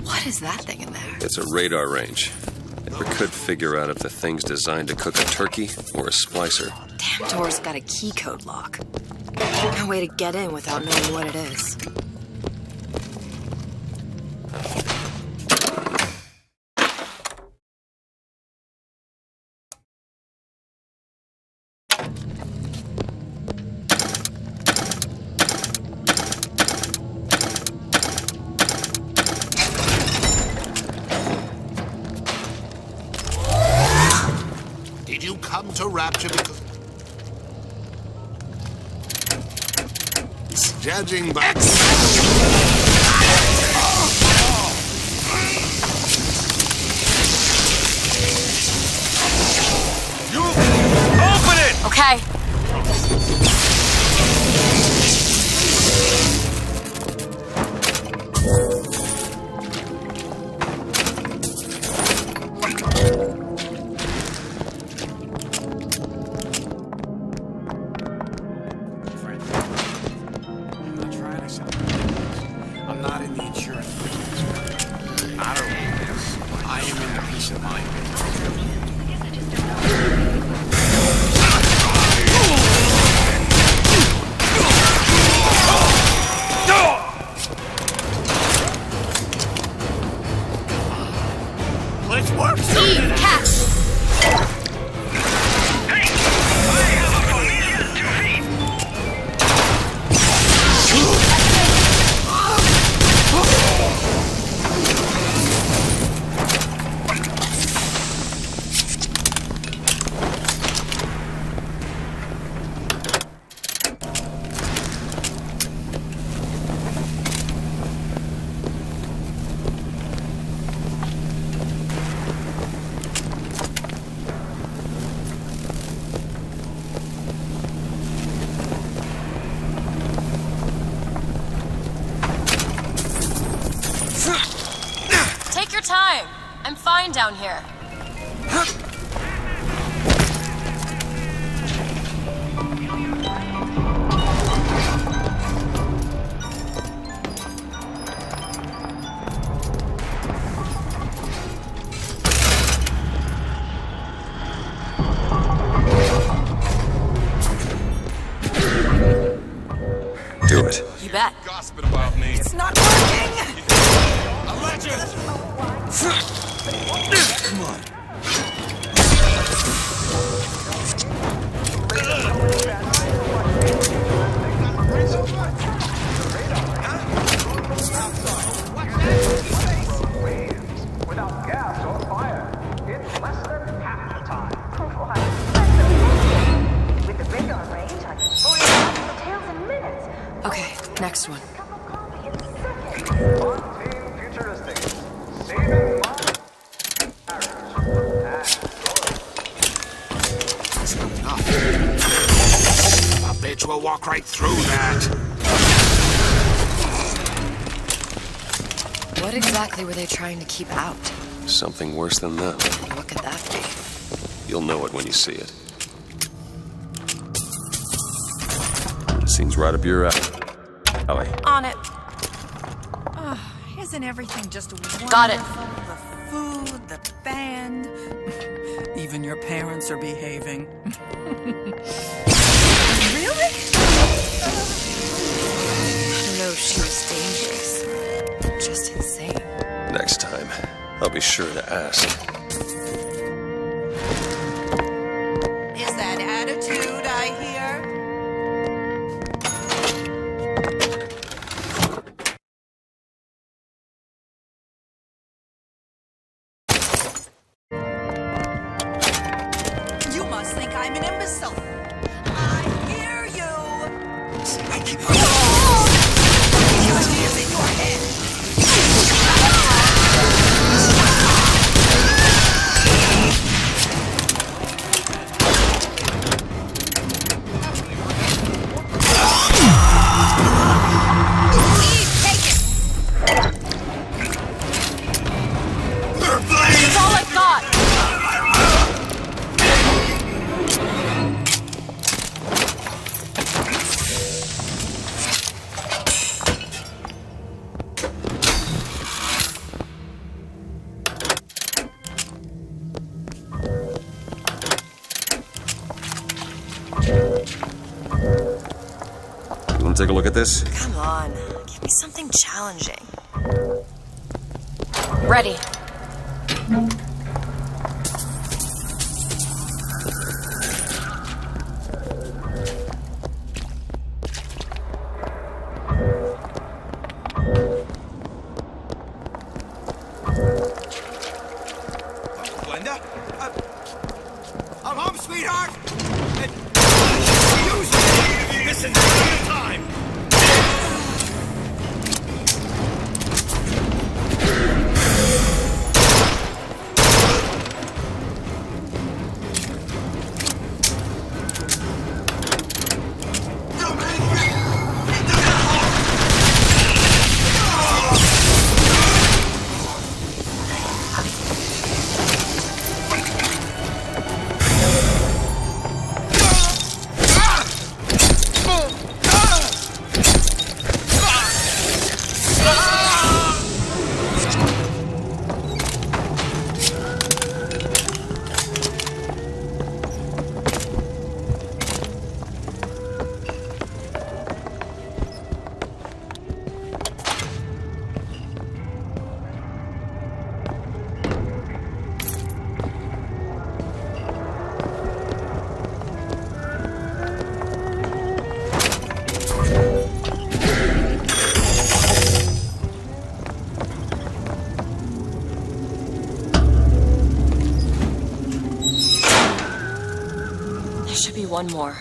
S2: What is that thing in there?
S3: It's a radar range. Never could figure out if the thing's designed to cook a turkey or a splicer.
S2: Damn door's got a key code lock. No way to get in without knowing what it is.
S14: Did you come to Rapture because... Judging by...
S21: You open it!
S2: Okay.
S14: I'm not in the insurance business. I don't need this. I am in the peace of mind business. Let's work something out.
S2: Take your time. I'm fine down here.
S3: Do it.
S2: You bet.
S7: Gossiping about me.
S8: It's not working!
S7: A legend!
S3: Come on.
S20: Without gas or fire, it's less than half the time.
S5: With the radar range, I can fully watch the tails in minutes.
S2: Okay, next one.
S20: Fontaine Futuristic. Saving money.
S14: That's not enough. A bitch will walk right through that.
S2: What exactly were they trying to keep out?
S3: Something worse than that.
S2: What could that be?
S3: You'll know it when you see it. Seems right up your alley.
S2: On it.
S8: Oh, isn't everything just wonderful?
S2: Got it.
S8: The food, the band. Even your parents are behaving. Really?
S2: I know she was dangerous. Just insane.
S3: Next time, I'll be sure to ask.
S8: Is that attitude I hear? You must think I'm an imbecile. I hear you. The idea's in your head.
S2: It's all I've got.
S3: take a look at this?
S2: Come on, give me something challenging. Ready.
S11: Glenda? I'm home, sweetheart! This is the time!
S2: Should be one more.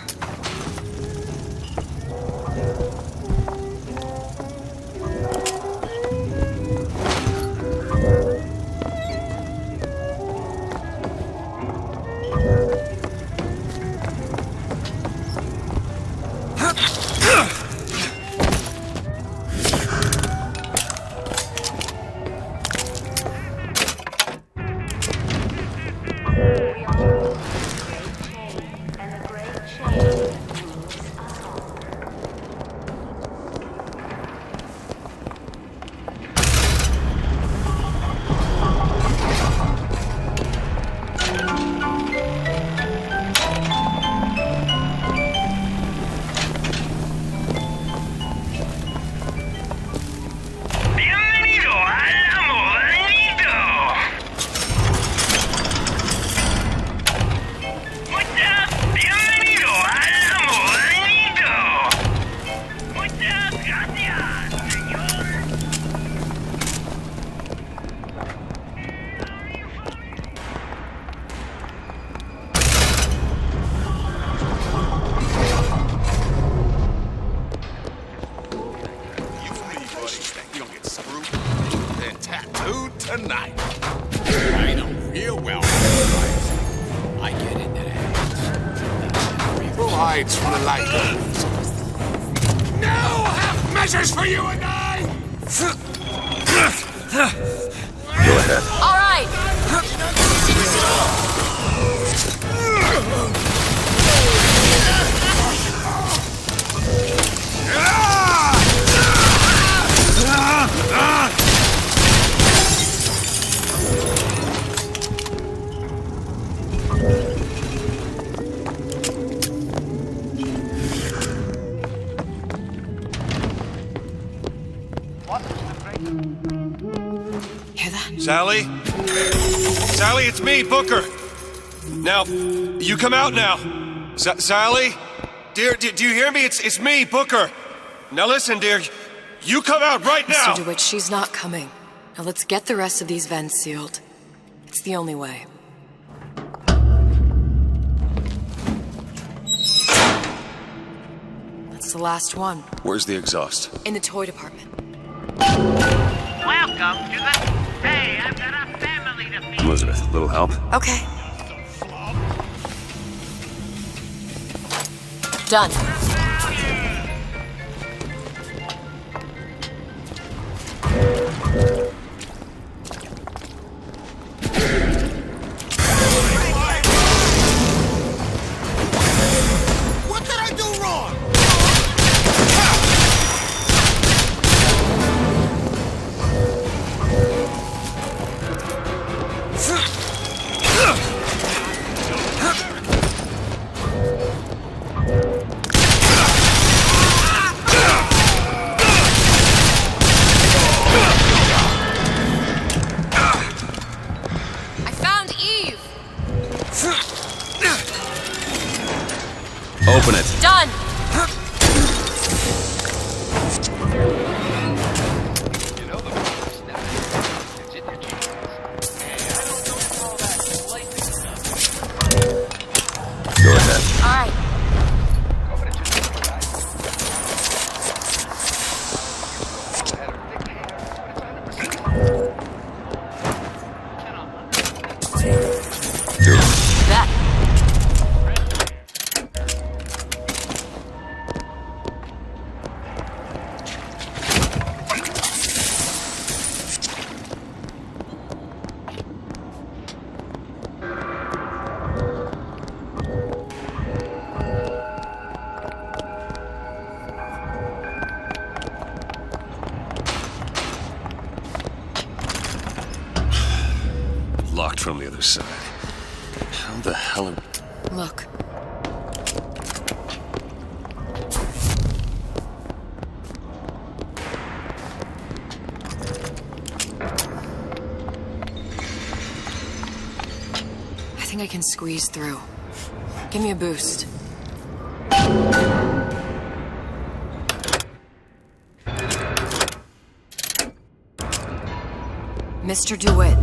S14: Tonight. I know real well. I get into that. Who hides from the light? No half measures for you and I!
S3: Go ahead.
S2: All right! Hear that?
S10: Sally? Sally, it's me, Booker. Now, you come out now. Sally? Dear, do you hear me? It's me, Booker. Now listen, dear. You come out right now!
S2: Mr. DeWitt, she's not coming. Now let's get the rest of these vents sealed. It's the only way. That's the last one.
S3: Where's the exhaust?
S2: In the toy department.
S21: Welcome to the... Hey, I've got a family to feed.
S3: Elizabeth, a little help?
S2: Okay. Done.
S11: What did I do wrong?
S1: Open it.
S2: Done!
S1: Go ahead.
S2: All right.
S1: Do it.
S2: That.
S1: Locked from the other side. How the hell are...
S2: Look. I think I can squeeze through. Give me a boost. Mr. DeWitt.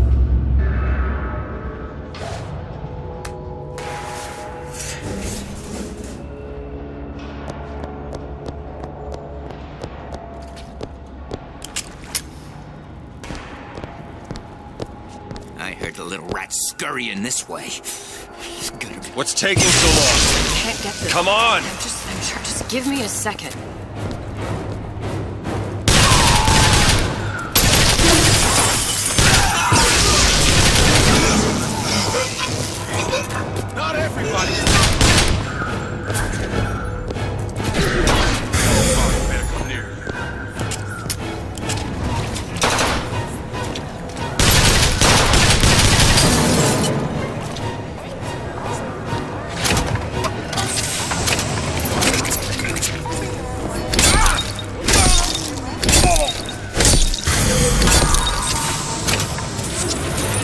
S11: I heard the little rat scurrying this way. He's gonna be...
S10: What's taking so long?
S2: I can't get this.
S10: Come on!
S2: I'm sure. Just give me a second.
S7: Not everybody. Better come near.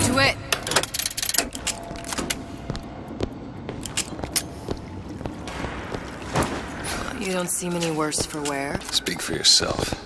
S2: DeWitt. You don't seem any worse for wear.
S1: Speak for yourself.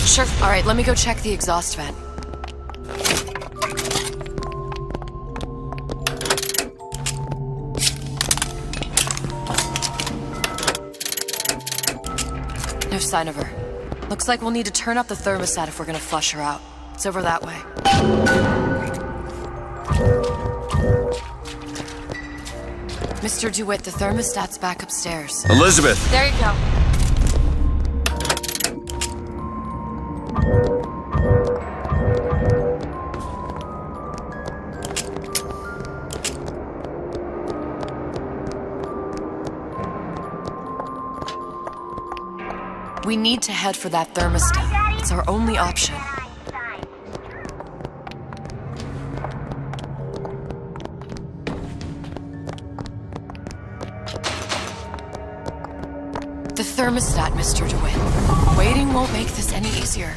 S2: Sure. All right, let me go check the exhaust vent. No sign of her. Looks like we'll need to turn up the thermostat if we're gonna flush her out. It's over that way. Mr. DeWitt, the thermostat's back upstairs.
S1: Elizabeth!
S2: There you go. We need to head for that thermostat. It's our only option. The thermostat, Mr. DeWitt. Waiting won't make this any easier.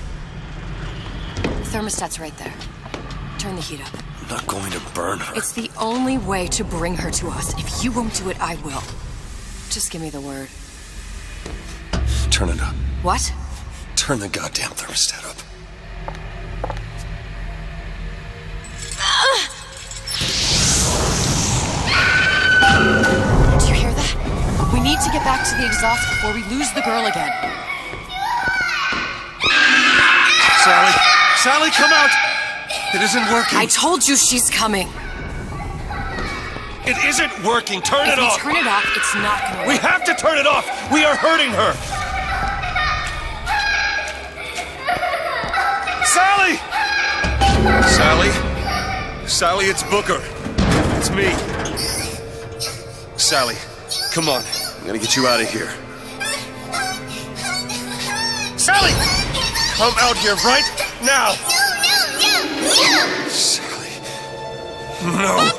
S2: The thermostat's right there. Turn the heat up.
S1: I'm not going to burn her.
S2: It's the only way to bring her to us. If you won't do it, I will. Just give me the word.
S1: Turn it up.
S2: What?
S1: Turn the goddamn thermostat up.
S2: Do you hear that? We need to get back to the exhaust before we lose the girl again.
S10: Sally! Sally, come out! It isn't working.
S2: I told you she's coming.
S10: It isn't working. Turn it off.
S2: If we turn it off, it's not gonna work.
S10: We have to turn it off. We are hurting her. Sally! Sally? Sally, it's Booker. It's me. Sally, come on. I'm gonna get you out of here. Sally! Come out here right now! Sally. No.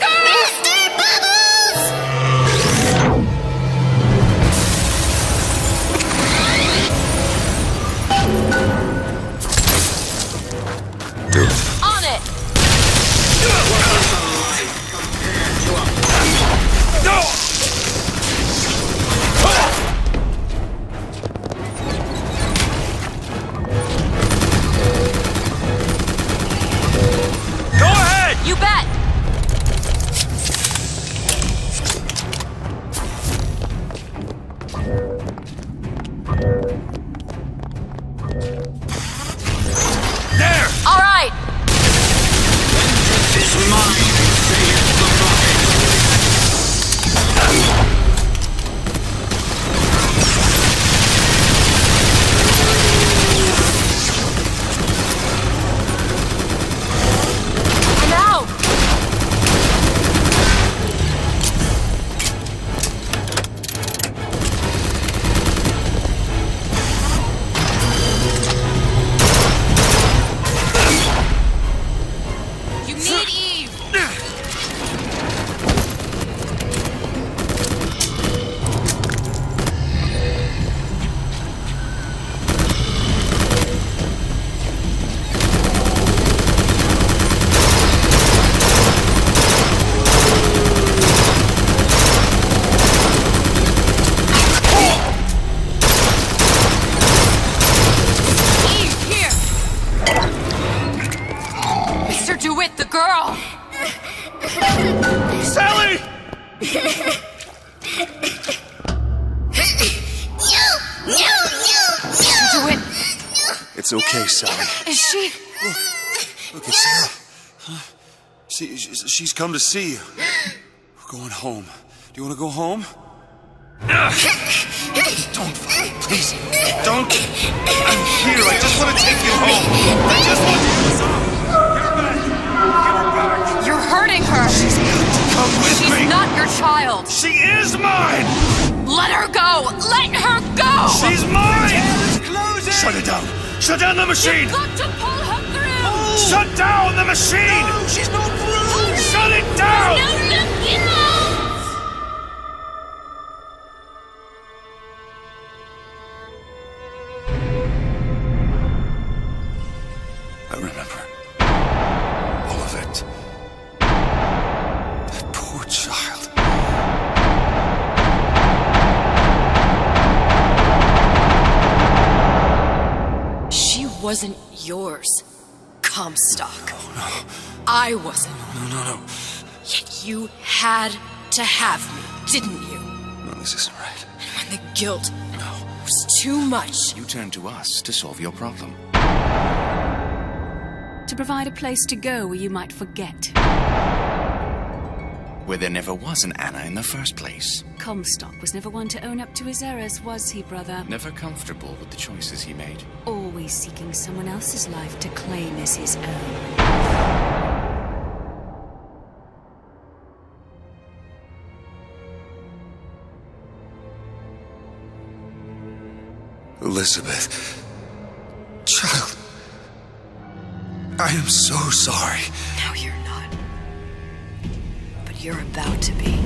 S1: Do it.
S2: On it!
S10: No! Go ahead!
S2: You bet!
S10: There!
S2: All right!
S14: Is mine. Say it
S2: I'm out! You need Eve! Eve, here! Mr. DeWitt, the girl!
S10: Sally!
S2: Mr. DeWitt,
S1: It's okay, Sally.
S2: is she...
S1: Look, it's Sarah. Huh? She's come to see you. We're going home. Do you want to go home? Don't, please. Don't. I'm here. I just want to take you home. I just want to...
S2: You're hurting her!
S10: Come with
S2: She's
S10: me!
S2: not your child!
S10: She is mine!
S2: Let her go! Let her go!
S10: She's mine! Shut it down! Shut down the machine!
S2: You've got to pull her through!
S10: Shut down the machine! No, she's not through! Shut it down!
S1: I remember. All of it. That poor child.
S2: She wasn't yours, Comstock.
S1: Oh, no.
S2: I wasn't.
S1: No.
S2: Yet you had to have me, didn't you?
S1: No, this isn't right.
S2: And when the guilt was too much,
S13: You turned to us to solve your problem.
S12: To provide a place to go where you might forget.
S13: Where there never was an Anna in the first place.
S12: Comstock was never one to own up to his errors, was he, brother?
S13: Never comfortable with the choices he made.
S12: Always seeking someone else's life to claim as his own.
S1: Elizabeth. Child. I am so sorry.
S2: No, you're not. But you're about to be.